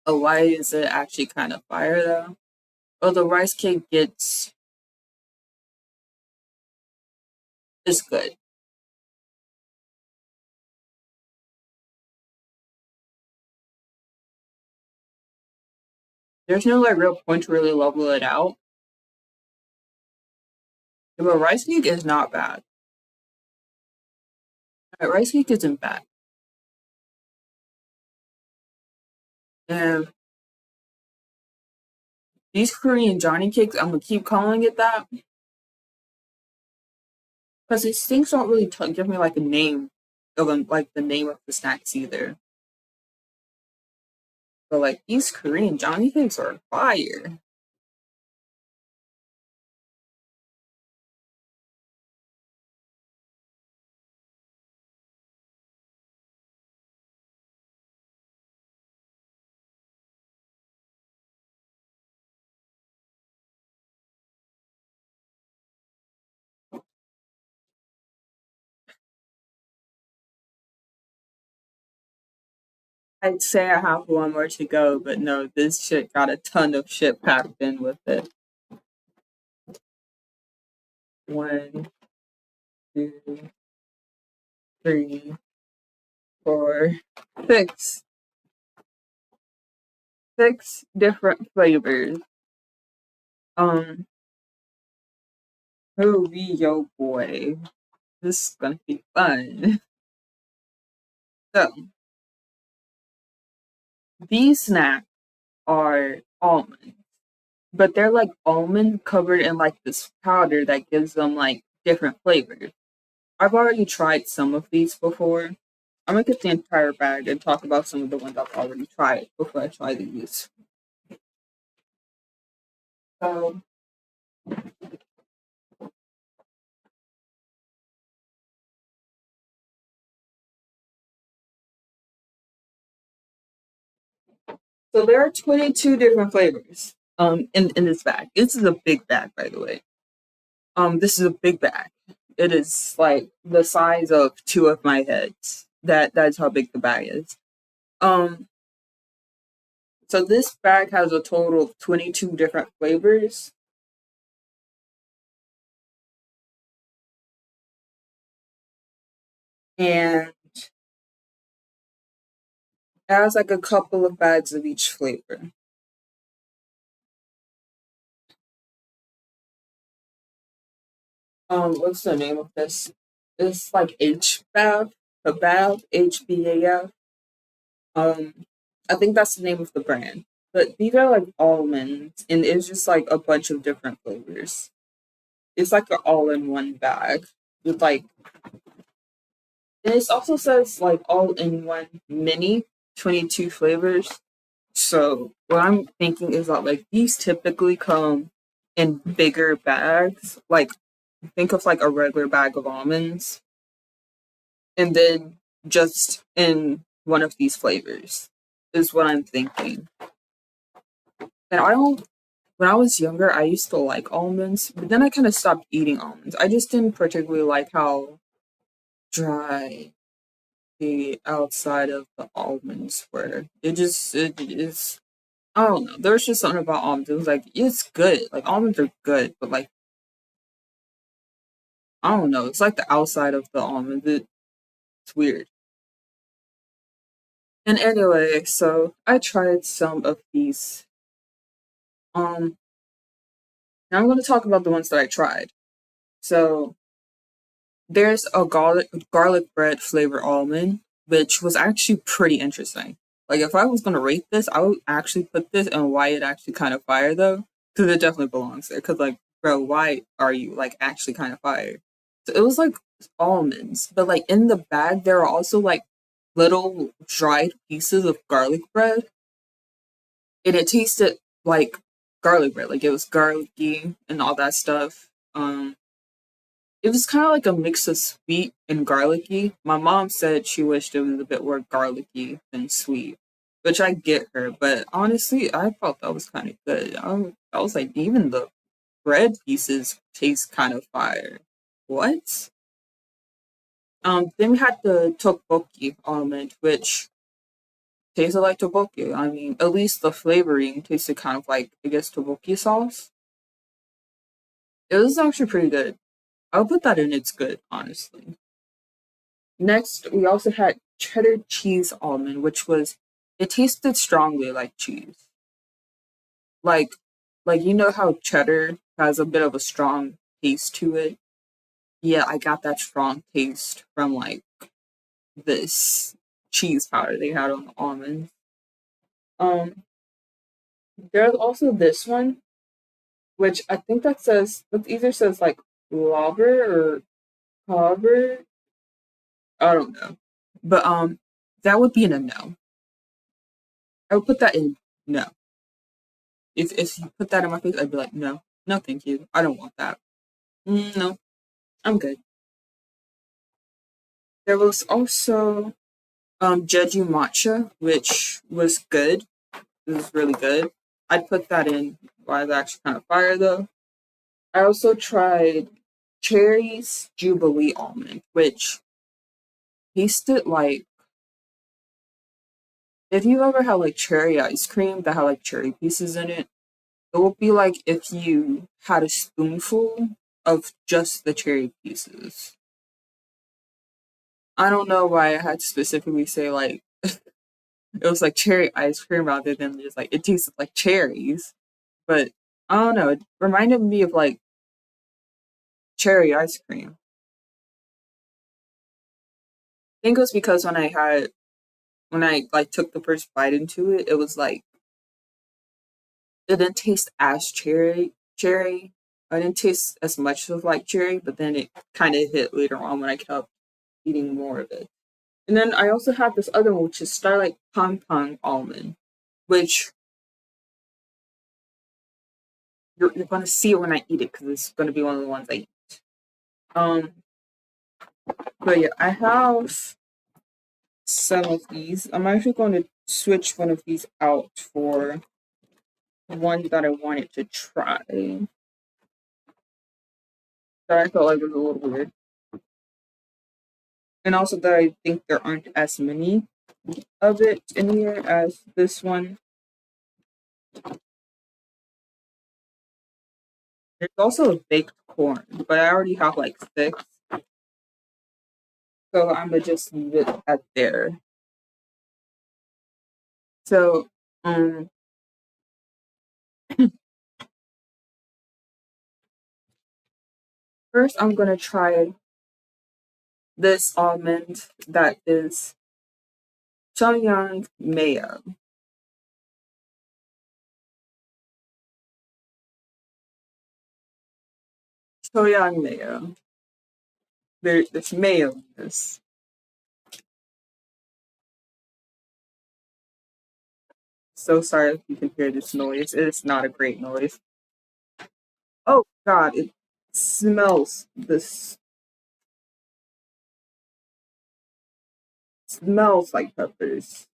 a why is it actually kind of fire though? Well, the rice cake gets is good. There's no like real point to really level it out. But rice cake is not bad. Rice cake isn't bad. And these Korean Johnny cakes, I'm gonna keep calling it that because these things don't really give me like a name of them, like the name of the snacks either. But like these Korean Johnny cakes are fire. I'd say I have one more to go, but no, this shit got a ton of shit packed in with it. One, two, three, four, six. Six different flavors. Um, oh, yo boy. This is gonna be fun. So, these snacks are almonds, but they're like almond covered in like this powder that gives them like different flavors. I've already tried some of these before. I'm gonna get the entire bag and talk about some of the ones I've already tried before I try these. So, so there are 22 different flavors in this bag. This is a big bag, by the way. This is a big bag. It is like the size of two of my heads. That's how big the bag is. Um, so this bag has a total of 22 different flavors, and it has like a couple of bags of each flavor. What's the name of this? It's like HBAF. Um, I think that's the name of the brand. But these are like almonds, and it's just like a bunch of different flavors. It's like an all-in-one bag with like, and it also says like all-in-one mini. 22 flavors. So what I'm thinking is that like these typically come in bigger bags. Like think of like a regular bag of almonds, and then just in one of these flavors is what I'm thinking. And I don't. When I was younger, I used to like almonds, but then I kind of stopped eating almonds. I just didn't particularly like how dry the outside of the almonds were. It is. I don't know. There was just something about almonds. It was like it's good. Like almonds are good, but like I don't know. It's like the outside of the almond. It's weird. And anyway, so I tried some of these. Um, Now I'm going to talk about the ones that I tried. So there's a garlic bread flavor almond, which was actually pretty interesting. Like if I was going to rate this, I would actually put this and why it actually kind of fire though, because it definitely belongs there. Because like, bro, why are you like actually kind of fire? So it was like almonds, but like in the bag there are also like little dried pieces of garlic bread, and it tasted like garlic bread. Like it was garlicky and all that stuff. It was kind of like a mix of sweet and garlicky. My mom said she wished it was a bit more garlicky than sweet, which I get her. But honestly, I thought that was kind of good. I was like, even the bread pieces taste kind of fire. What? Then we had the tteokbokki almond, which tasted like tteokbokki. I mean, at least the flavoring tasted kind of like, I guess, tteokbokki sauce. It was actually pretty good. I'll put that in. It's good, honestly. Next, we also had cheddar cheese almond, which was it tasted strongly like cheese. Like you know how cheddar has a bit of a strong taste to it. Yeah, I got that strong taste from like this cheese powder they had on the almonds. Um, there's also this one, which I think that either says like lobber or cobber. I don't know, but that would be in a no. I would put that in no. If you put that in my face, I'd be like, no, no, thank you. I don't want that. No, I'm good. There was also Jeju matcha, which was good. It was really good. I'd put that in. Why it's actually kind of fire though. I also tried cherries jubilee almond, which tasted like if you ever had like cherry ice cream that had like cherry pieces in it. It would be like if you had a spoonful of just the cherry pieces. I don't know why I had to specifically say like it was like cherry ice cream rather than just like it tasted like cherries. But I don't know. It reminded me of like cherry ice cream. I think it was because when I like took the first bite into it, it was like it didn't taste as cherry. I didn't taste as much of like cherry, but then it kind of hit later on when I kept eating more of it. And then I also have this other one, which is Starlight Pong Pong Almond, which you're going to see it when I eat it because it's going to be one of the ones I eat. Um, but yeah, I have some of these. I'm actually going to switch one of these out for one that I wanted to try that I felt like was a little weird. And also that I think there aren't as many of it in here as this one. There's also a baked corn, but I already have like six. So I'm gonna just leave it at there. So um first I'm gonna try this almond that is Pyongyang mayo. Pyongyang mayo. There's mayo in this. So sorry if you can hear this noise. It is not a great noise. Oh God, it smells. This smells like peppers.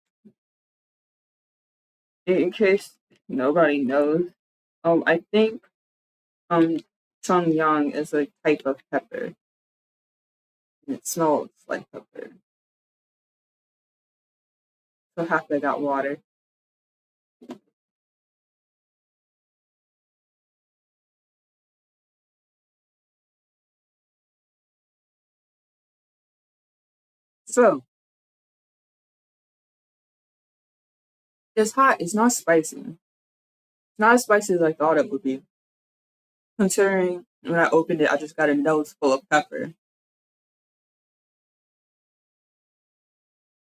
In case nobody knows, I think Chongyang is a type of pepper, and it smells like pepper. So happy I got water. So it's hot. It's not spicy. It's not as spicy as I thought it would be. Considering when I opened it, I just got a nose full of pepper.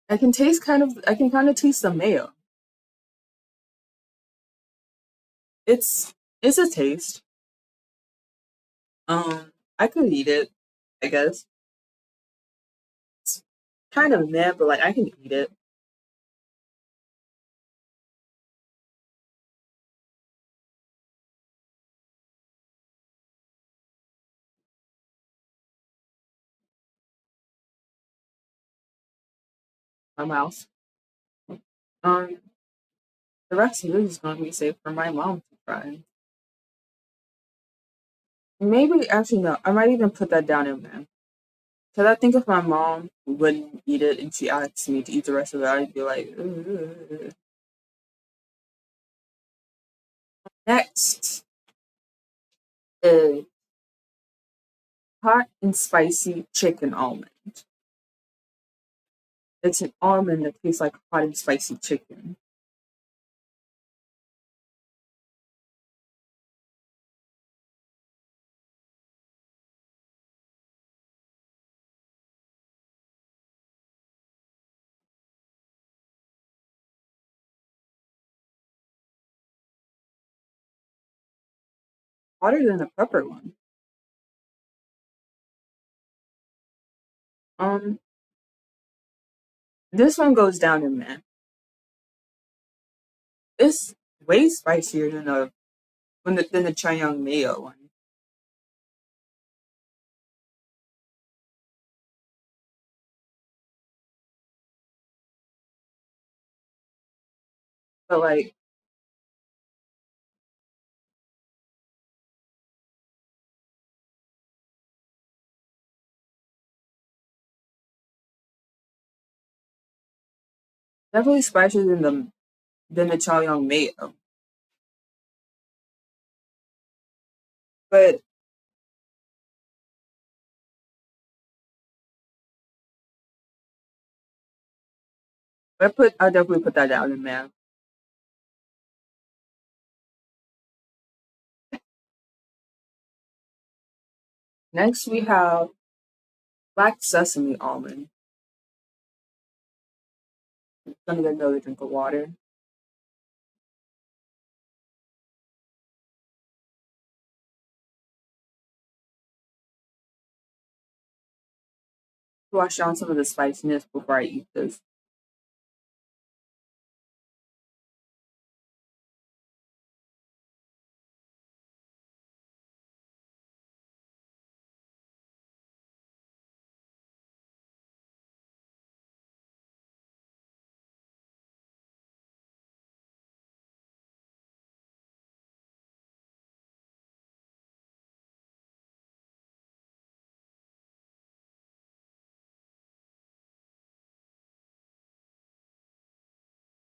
I can kind of taste the mayo. It's it's a taste. I could eat it, I guess. It's kind of meh, but like I can eat it. My mouth. Um, the rest of this is going to be safe for my mom to try. Maybe actually no, I might even put that down in there. Cause I think if my mom wouldn't eat it and she asked me to eat the rest of it, I'd be like, "Ugh." Next is hot and spicy chicken almond. It's an almond that tastes like hot and spicy chicken. Hotter than a pepper one. Um, this one goes down in there. It's way spicier than the Chanyang mayo one. But like, definitely spicier than the Chanyang mayo. But I definitely put that down in there. Next we have black sesame almond. Gonna get another drink of water. Wash down some of the spiciness before I eat this.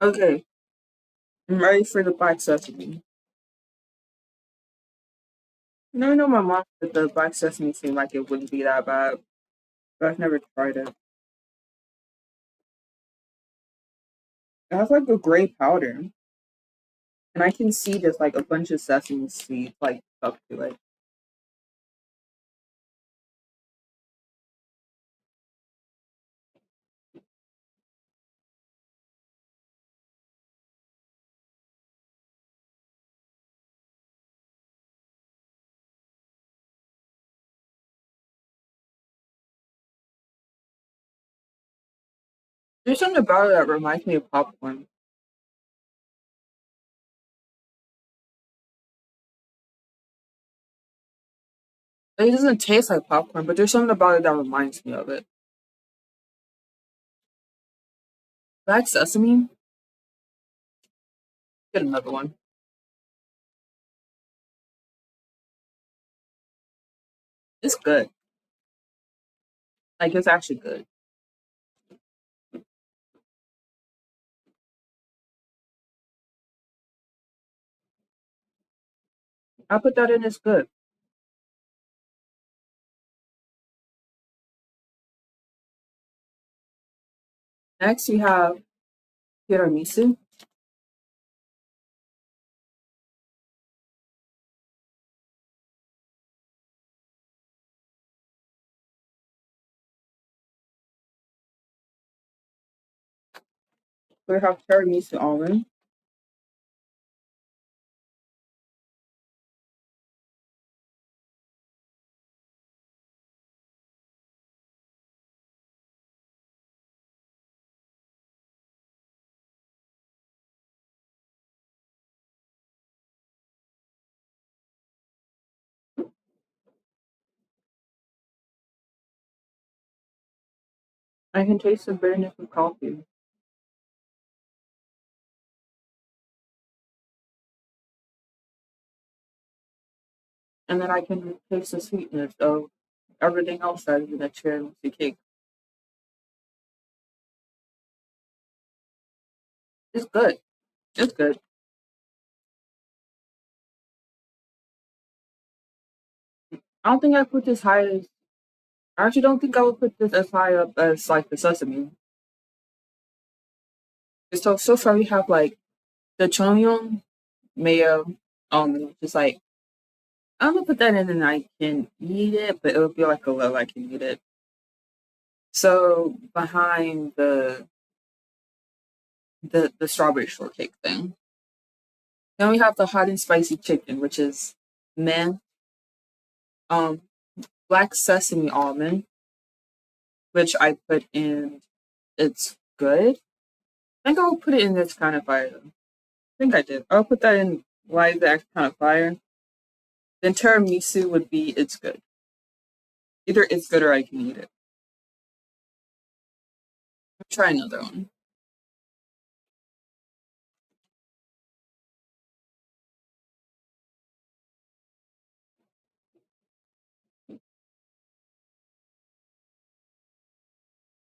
Okay, I'm ready for the black sesame. I know my mom said the black sesame seemed like it wouldn't be that bad, but I've never tried it. It has like a gray powder, and I can see there's like a bunch of sesame seeds like stuck to it. There's something about it that reminds me of popcorn. It doesn't taste like popcorn, but there's something about it that reminds me of it. Black sesame, get another one. It's good. Like it's actually good. I put that in. It's good. Next, we have tiramisu. We have tiramisu almond, I can taste the bitterness of coffee, and then I can taste the sweetness of everything else that is in the tiramisu cake. It's good. It's good. I don't think I put this high as. I actually don't think I would put this as high up as like the sesame. So far we have like the chongyong mayo almond, which is like I'm gonna put that in and I can eat it, but it'll be like a low I can eat it. So behind the strawberry shortcake thing. Then we have the hot and spicy chicken, which is man, um, black sesame almond, which I put in. It's good. I think I'll put it in this kind of fire. Though. I think I did. I'll put that in why is that kind of fire. Then tiramisu would be it's good. Either it's good or I can eat it. I'll try another one.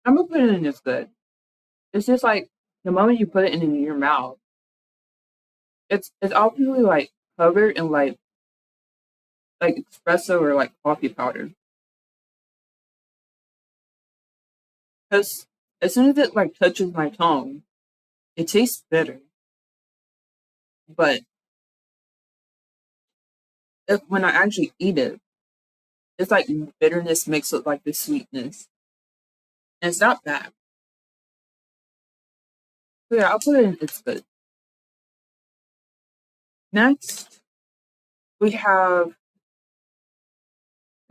I'm gonna put it in it's good. It's just like the moment you put it in your mouth, it's obviously like covered in like espresso or like coffee powder. Because as soon as it like touches my tongue, it tastes bitter. But when I actually eat it, it's like bitterness mixed with like the sweetness. And it's not bad. So yeah, I'll put it in it's good. Next, we have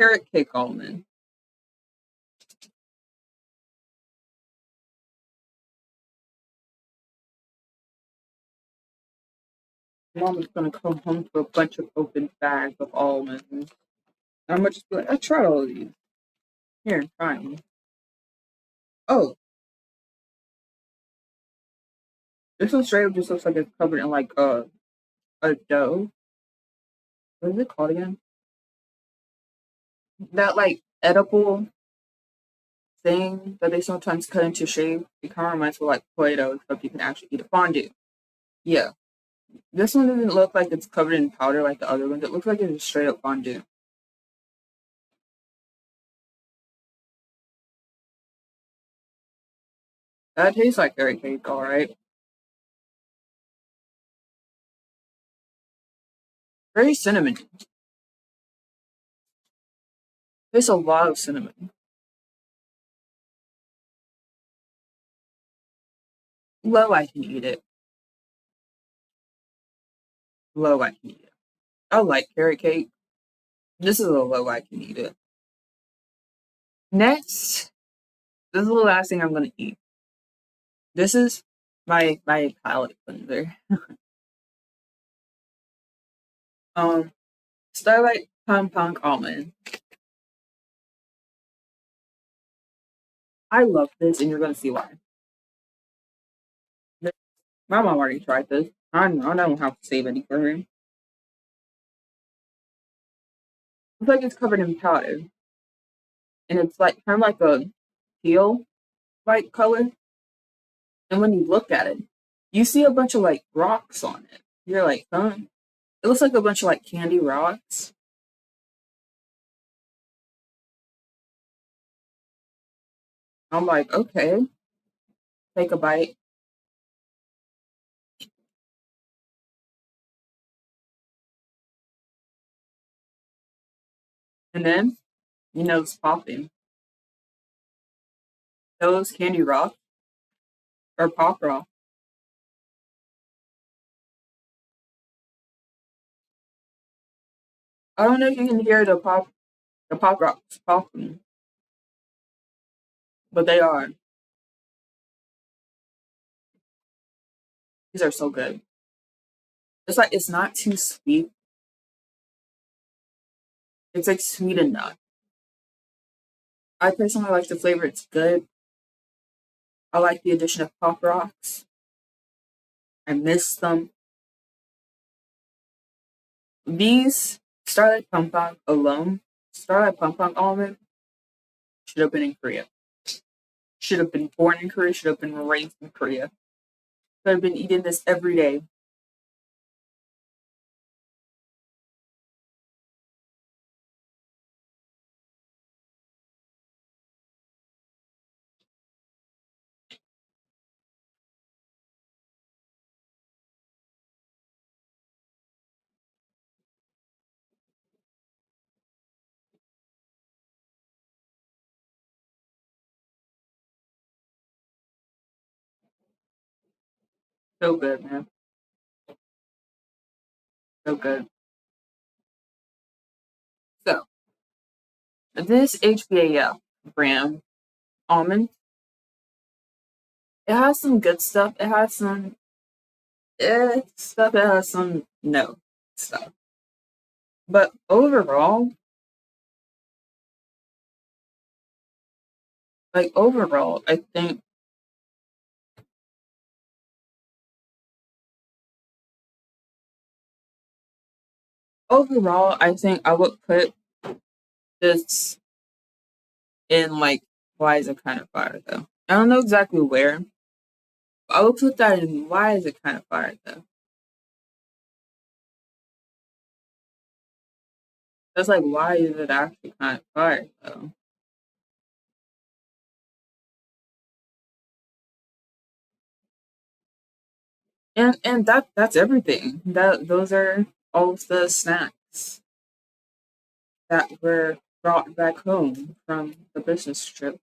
carrot cake almond. Mom is gonna come home to a bunch of open bags of almonds. I'm gonna just be like, I tried all of these. Here, try them. Oh, this one straight up just looks like it's covered in like a dough. What is it called again? That like edible thing that they sometimes cut into shape. It kind of reminds me of like Play-Doh, except you can actually eat a fondue. Yeah, this one doesn't look like it's covered in powder like the other ones. It looks like it's straight up fondue. That tastes like carrot cake, all right. Very cinnamon. There's a lot of cinnamon. Low, I can eat it. Low, I can eat it. I like carrot cake. This is a low, I can eat it. Next, this is the last thing I'm gonna eat. This is my palate cleanser. Um, Starlight Pom Pong almond. I love this, and you're gonna see why. My mom already tried this. I don't have to save any for her. It's like it's covered in powder, and it's like kind of like a teal white color. And when you look at it, you see a bunch of like rocks on it. You're like, huh? It looks like a bunch of like candy rocks. I'm like, okay, take a bite, and then it's popping. Those candy rocks are pop rock. I don't know if you can hear the pop rocks popping, but they are. These are so good. It's like it's not too sweet. It's like sweet enough. I personally like the flavor. It's good. I like the addition of pop rocks. I miss them. These Starlight Pum Pum alone, Starlight Pum Pum almond should have been in Korea. Should have been born in Korea. Should have been raised in Korea. Could have been eating this every day. So good, man. So good. So this HBAF brand almond, it has some good stuff. It has some stuff. It has some no stuff. But overall, I think I would put this in like why is it kind of fire though? I don't know exactly where. I would put that in why is it kind of fire though? That's like why is it actually kind of fire though? And that's everything. Those are all of the snacks that were brought back home from the business trip.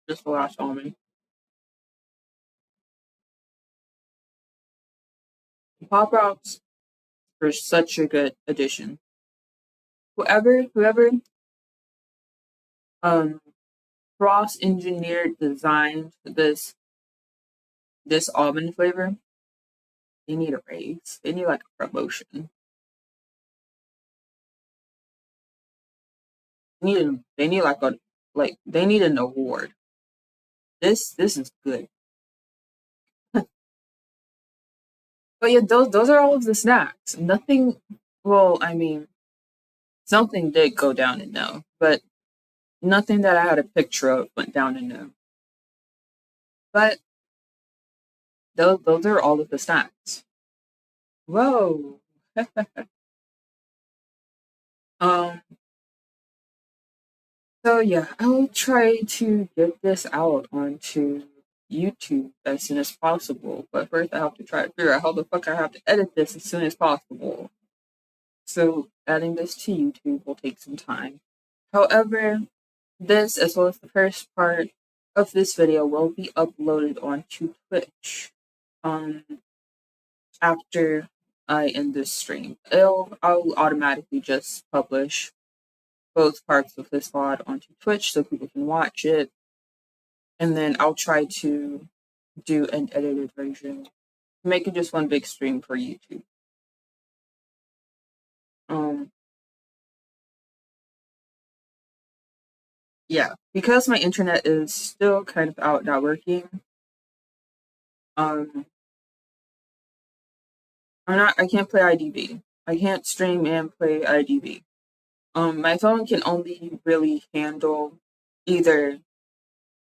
Just flash on me. Pop rocks are such a good addition. Whoever um cross engineered designed this almond flavor, they need a raise. They need like a promotion. They need like they need an award. This is good. But yeah, those are all of the snacks. Nothing. Well, I mean, something did go down in no, but nothing that I had a picture of went down in no. But those are all of the snacks. Whoa. Um. So yeah, I will try to get this out onto YouTube as soon as possible. But first, I have to try to figure out how the fuck I have to edit this as soon as possible. So adding this to YouTube will take some time. However, this, as well as the first part of this video, will be uploaded onto Twitch um, after I end this stream. I'll automatically just publish both parts of this VOD onto Twitch so people can watch it. and then I'll try to do an edited version, make it just one big stream for YouTube. Um, yeah, because my internet is still kind of out, not working. Um, I can't play IDB. I can't stream and play IDB. My phone can only really handle either.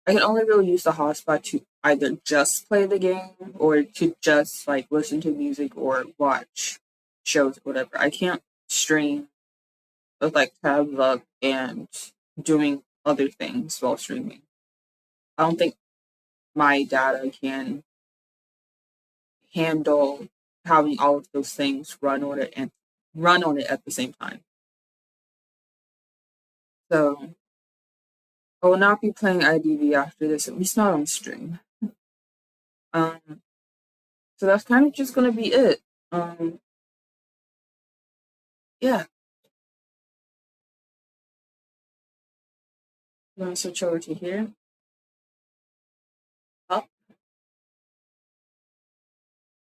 I can only really use the hotspot to either just play the game or to just like listen to music or watch shows, whatever. I can't stream with like tabs up and doing other things while streaming. I don't think my data can handle having all of those things run on it at the same time. So I will not be playing IDV after this, at least not on stream. Um, so that's kind of just gonna be it. Um, yeah, I'm gonna switch over to here. Oh,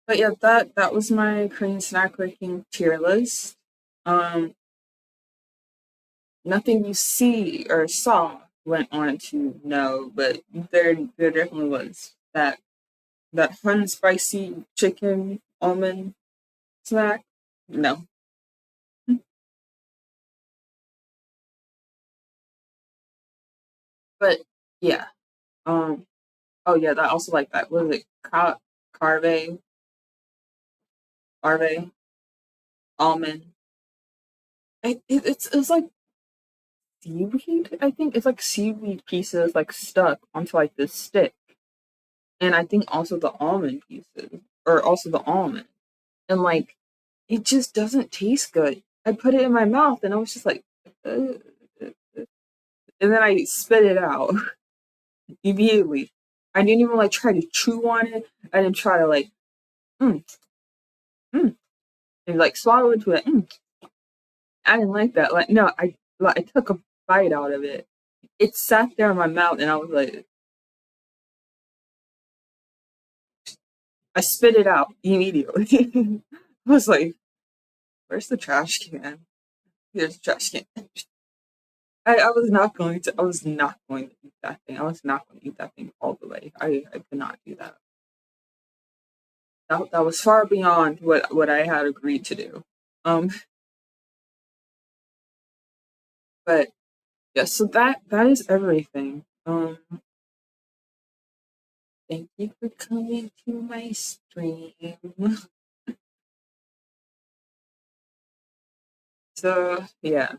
but yeah, that was my Korean snack ranking tier list. Um, Nothing you see or saw went on to know, but there definitely was that hun spicy chicken almond snack. No, but yeah. Oh yeah, that also like that. What is it? Carve, carve, almond. It's like seaweed. I think it's like seaweed pieces like stuck onto like this stick, and I think also the almond pieces, or also the almond, and like it just doesn't taste good. I put it in my mouth, and I was just like, and then I spit it out immediately. I didn't even like try to chew on it. I didn't try to like mm, mm, and like swallow into it. I didn't like that. Like no, I took a bite out of it. It sat there in my mouth, and I was like, I spit it out immediately. I was like, "Where's the trash can? Here's the trash can." I was not going to. I was not going to eat that thing. I was not going to eat that thing all the way. I could not do that. That was far beyond what I had agreed to do. Um, but yeah, so that is everything. Thank you for coming to my stream. So yeah,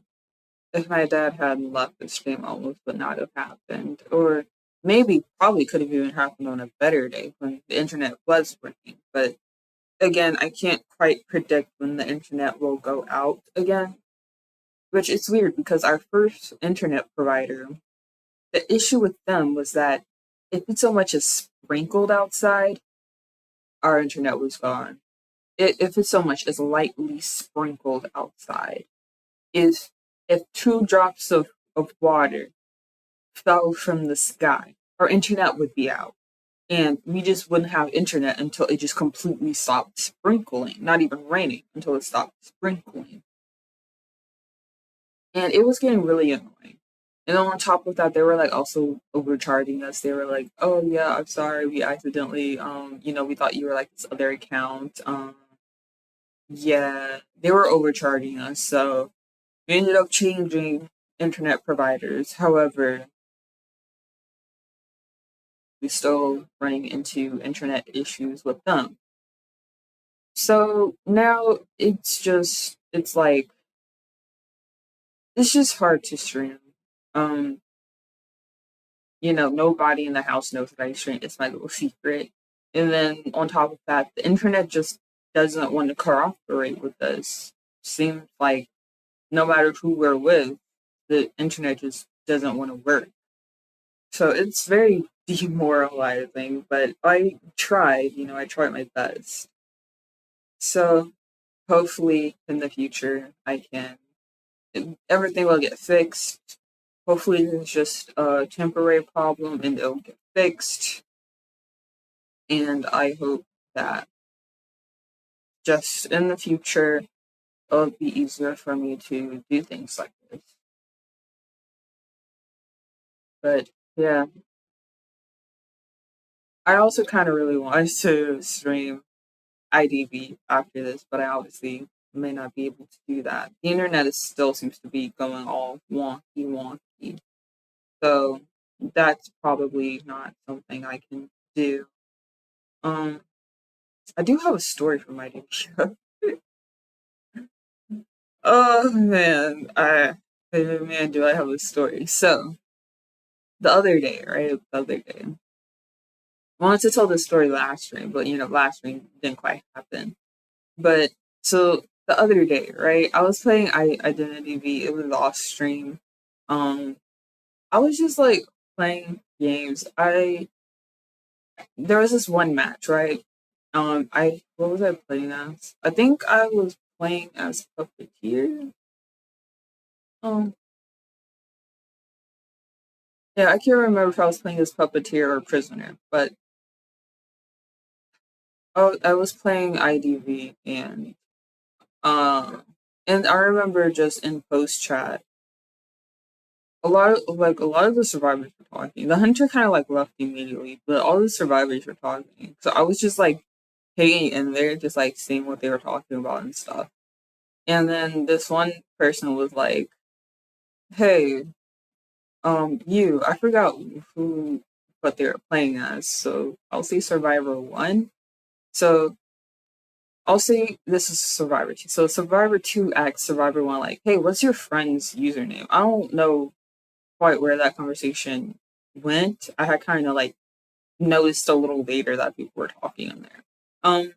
if my dad hadn't left, the stream almost would not have happened, or maybe probably could have even happened on a better day when the internet was working. But again, I can't quite predict when the internet will go out again. Which is weird because our first internet provider, the issue with them was that if it so much as sprinkled outside, our internet was gone. If it so much as lightly sprinkled outside, is if two drops of water fell from the sky, our internet would be out. And we just wouldn't have internet until it just completely stopped sprinkling, not even raining, until it stopped sprinkling. And it was getting really annoying. And then on top of that, they were like also overcharging us. They were like, "Oh yeah, I'm sorry, we accidentally, we thought you were like this other account." Yeah, they were overcharging us, so we ended up changing internet providers. However, we still running into internet issues with them. So now it's just hard to stream. Um, nobody in the house knows that I stream. It's my little secret. And then on top of that, the internet just doesn't want to cooperate with us. Seems like no matter who we're with, the internet just doesn't want to work. So it's very demoralizing, but I tried my best. So hopefully in the future everything will get fixed. hopefully it's just a temporary problem and it'll get fixed. And I hope that just in the future it'll be easier for me to do things like this. But yeah, I also kind of really wanted to stream IDV after this, but I obviously may not be able to do that. The internet is still seems to be going all wonky. So that's probably not something I can do. Um, I do have a story for my IDV. Oh man, do I have a story? So the other day, right? The other day, I wanted to tell this story last stream, but last stream didn't quite happen. But so the other day, right? I was playing Identity V. It was off stream. Um, I was just like playing games. I There was this one match, right? I What was I playing as? I think I was playing as Puppeteer. Um, yeah, I can't remember if I was playing as Puppeteer or Prisoner, but I was playing IDV, um, and I remember just in post chat a lot of the survivors were talking. The hunter kind of like left immediately, but all the survivors were talking. So I was just like hanging in there, just like seeing what they were talking about and stuff. And then this one person was like, "Hey, I forgot who what they were playing as. So I'll say Survivor One. So I'll say this is Survivor Two. So Survivor Two asks Survivor One like, "Hey, what's your friend's username?" I don't know quite where that conversation went. I had kind of like noticed a little later that people were talking in there. Um,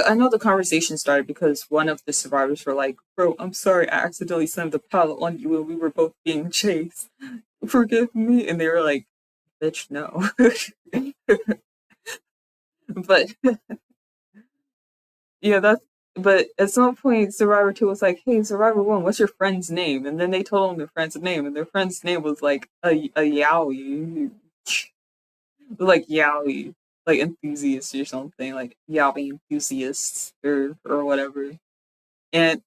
I know the conversation started because one of the survivors were like, "Bro, I'm sorry, I accidentally slammed the pallet on you when we were both being chased. Forgive me." And they were like, "Bitch, no." But yeah, that's. But at some point, Survivor Two was like, "Hey, Survivor One, what's your friend's name?" And then they told him their friend's name, and their friend's name was like a Yowie, like Yowie, like enthusiast or something, like Yowie enthusiasts or whatever. And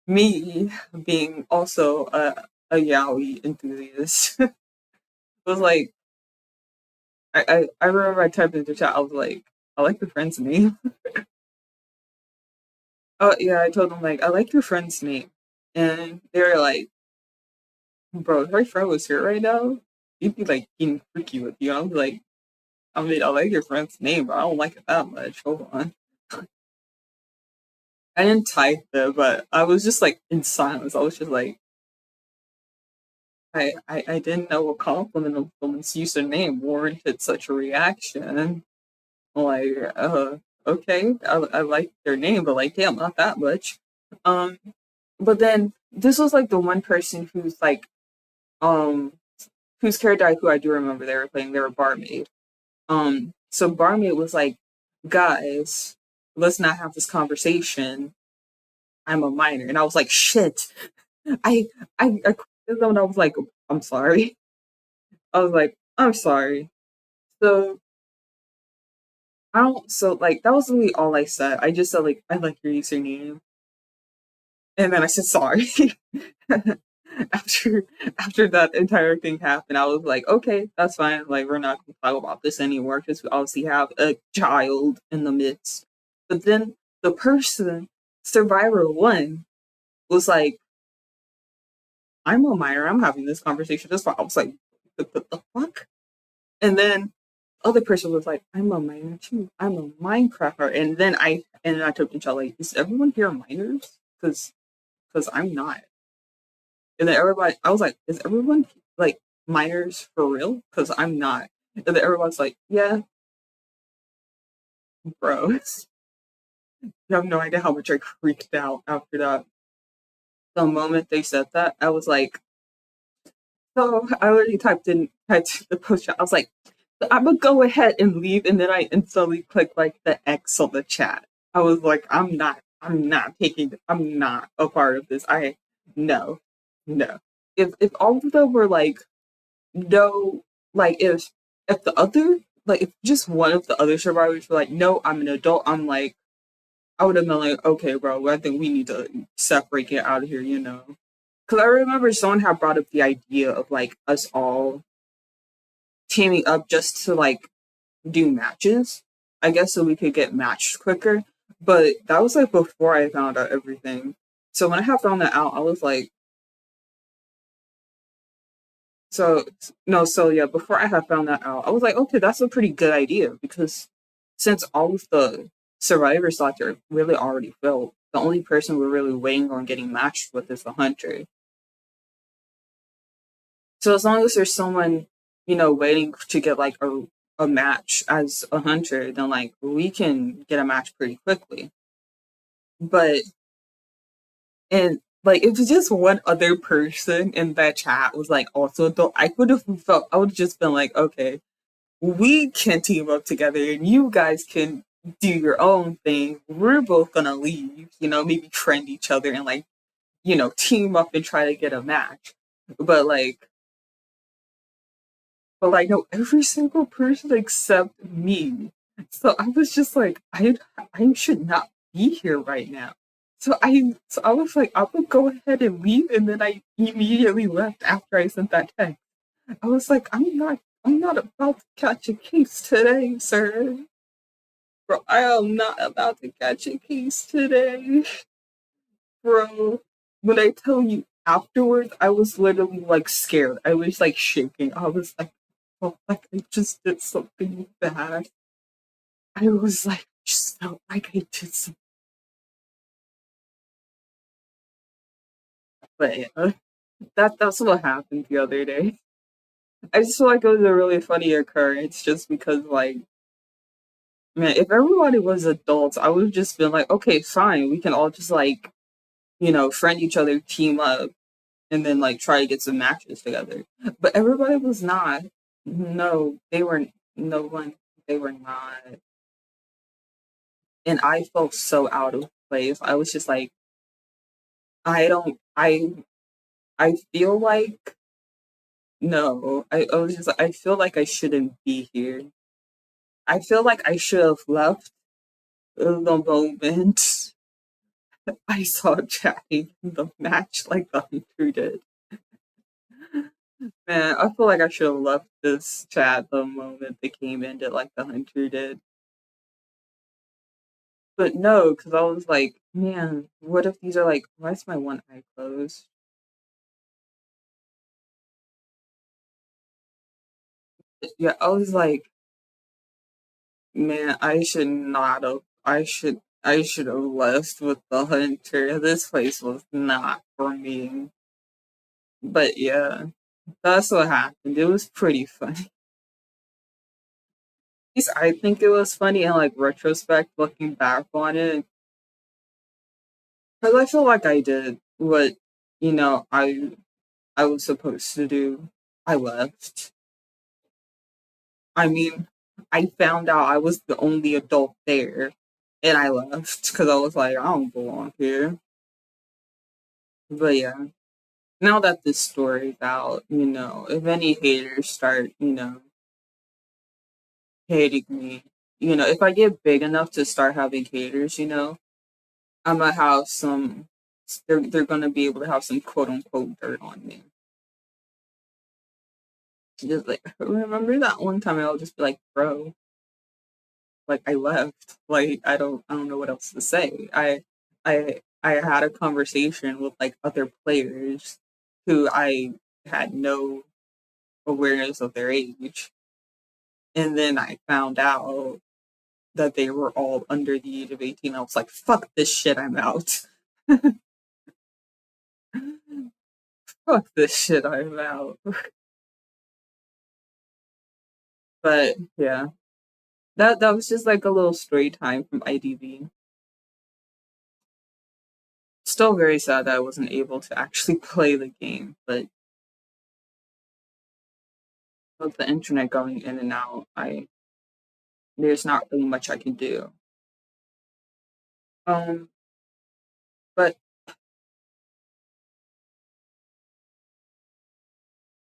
me being also a Yowie enthusiast was like, I remember I typed into chat. I was like, I like the friend's name. Oh yeah, I told them like I like your friend's name, and they were like, "Bro, if my friend was here right now, he'd be like getting freaky with you." I was like, "I mean, I like your friend's name, but I don't like it that much. Hold on." I didn't type it, but I was just like in silence. I was just like, I didn't know a compliment of someone's username warranted such a reaction. Like, okay, I like their name, but like, damn, not that much. Um, but then this was like the one person um, whose character who I do remember they were playing. They were barmaid. So barmaid was like, guys, let's not have this conversation. I'm a minor, and I was like, shit. I quit them and I was like, I'm sorry. I was like, I'm sorry. So I don't. So like that was really all I said. I just said like I like your username, and then I said sorry. after after that entire thing happened, I was like, okay, that's fine. Like we're not going to talk about this anymore because we obviously have a child in the midst. But then the person, Survivor One, was like, I'm a minor. I'm having this conversation. Just I was like, the fuck? And then other person was like, I'm a minor too. I'm a Minecrafter. And then I took the child like, is everyone here minors? Because I'm not. And then everybody, I was like, is everyone like minors for real? Because I'm not. And then everyone's like, yeah, bro. You have no idea how much I freaked out after that. The moment they said that, I was like, so I already typed the post chat. I was like, I'm gonna go ahead and leave, and then I instantly clicked like the X on the chat. I was like, I'm not a part of this. No, no. if all of them were like no, like if the other like if just one of the other survivors were like no, I'm an adult, I'm like I would have been like okay, bro, I think we need to separate, get out of here, you know. Because I remember someone had brought up the idea of like us all teaming up just to like do matches, I guess, so we could get matched quicker. But that was like before I found out everything. So when I had found that out, I was like, so no, so yeah, before I had found that out, I was like, okay, that's a pretty good idea because since all of the survivors thought they're really already filled, the only person we're really waiting on getting matched with is the hunter. So as long as there's someone, you know, waiting to get like a match as a hunter, then like we can get a match pretty quickly. But and like if just one other person in that chat was like also though I would have felt I would have just been like, okay, we can team up together and you guys can do your own thing. We're both gonna leave, you know, maybe friend each other and like, you know, team up and try to get a match. But like no, every single person except me. So I was just like, I should not be here right now. So I was like, I will go ahead and leave, and then I immediately left after I sent that text. I was like, I'm not about to catch a case today, sir. Bro, I am not about to catch a case today, bro. When I tell you afterwards, I was literally like scared. I was like shaking. I was like, oh, like I just did something bad. I was like, just felt like I did something. But yeah, that's what happened the other day. I just feel like it was a really funny occurrence just because like man, if everybody was adults, I would have just been like, okay, fine, we can all just like, you know, friend each other, team up, and then like try to get some matches together. But everybody was not. No, they were no one. They were not, and I felt so out of place. I was just like, I don't. I feel like no. I was just like, I feel like I shouldn't be here. I feel like I should have left the moment I saw chatting the match like the Hunter did. Man, I feel like I should have left this chat the moment they came in did like the Hunter did. But no, because I was like, man, what if these are like, why is my one eye closed? Yeah, I was like, man, I should not have. I should have left with the Hunter. This place was not for me. But yeah, that's what happened. It was pretty funny. Least I think it was funny in like retrospect, looking back on it, because I feel like I did what you know I was supposed to do. I left. I mean, I found out I was the only adult there, and I left because I was like, I don't belong here. But yeah, now that this story's out, you know, if any haters start, you know, hating me, you know, if I get big enough to start having haters, you know, I'm gonna have some. They're gonna be able to have some quote unquote dirt on me. Just like remember that one time I'll just be like, bro, like I left. Like I don't know what else to say. I had a conversation with like other players who I had no awareness of their age. And then I found out that they were all under the age of 18. I was like, fuck this shit, I'm out. Fuck this shit, I'm out. But yeah, that was just like a little story time from IDV. Still very sad that I wasn't able to actually play the game, but with the internet going in and out, I there's not really much I can do. Um, but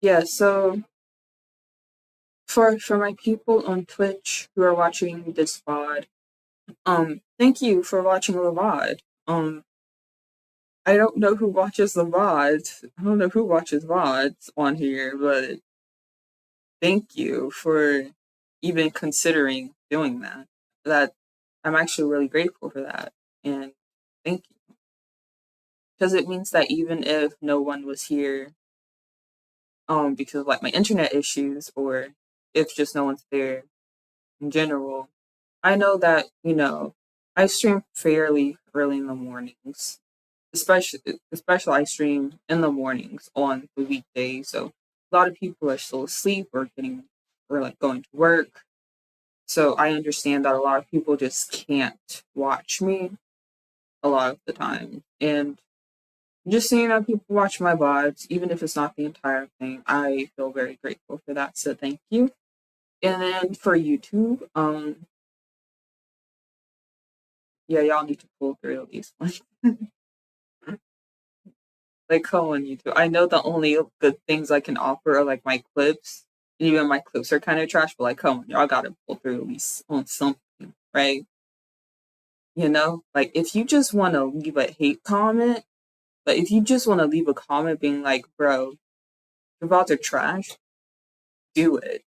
Yeah, so for my people on Twitch who are watching this VOD, thank you for watching the VOD. I don't know who watches the VODs. I don't know who watches VODs on here, but thank you for even considering doing that. That I'm actually really grateful for that. And thank you. Because it means that even if no one was here, because of like my internet issues or if just no one's there in general, I know that, I stream fairly early in the mornings. Especially I stream in the mornings on the weekdays. So a lot of people are still asleep or like going to work. So I understand that a lot of people just can't watch me a lot of the time. And just seeing that people watch my VODs, even if it's not the entire thing, I feel very grateful for that. So thank you. And then for YouTube, yeah, y'all need to pull through at least one. Like, come on, YouTube. I know the only good things I can offer are like my clips. Even my clips are kind of trash, but like, come on, y'all gotta pull through at least on something, right? Like if you just want to leave a hate comment, but if you just want to leave a comment being like, bro, you're about to trash, do it.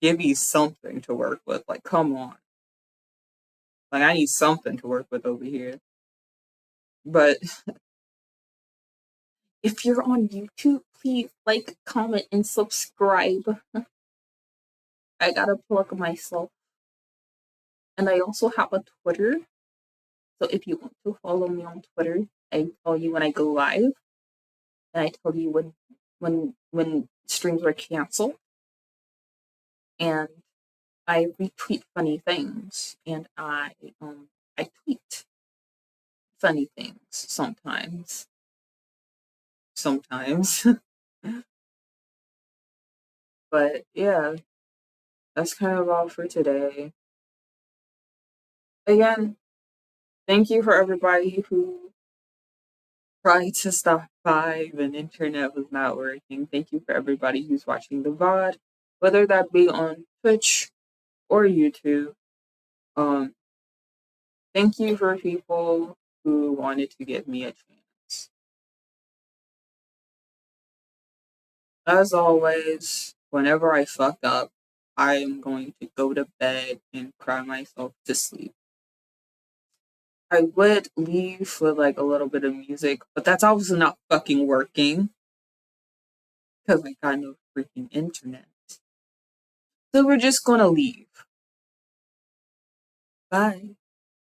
Give me something to work with. Like, come on. Like, I need something to work with over here. But if you're on YouTube, please like, comment, and subscribe. I gotta plug myself. And I also have a Twitter. So if you want to follow me on Twitter, I tell you when I go live, and I tell you when streams are canceled, and I retweet funny things, and I tweet funny things sometimes. Sometimes. But yeah, that's kind of all for today. Again, thank you for everybody who tried to stop by when internet was not working. Thank you for everybody who's watching the VOD, whether that be on Twitch or YouTube. Um, Thank you for people who wanted to give me a chance. As always, whenever I fuck up, I am going to go to bed and cry myself to sleep. I would leave with like a little bit of music, but that's obviously not fucking working because I got no freaking internet. So we're just gonna leave. Bye.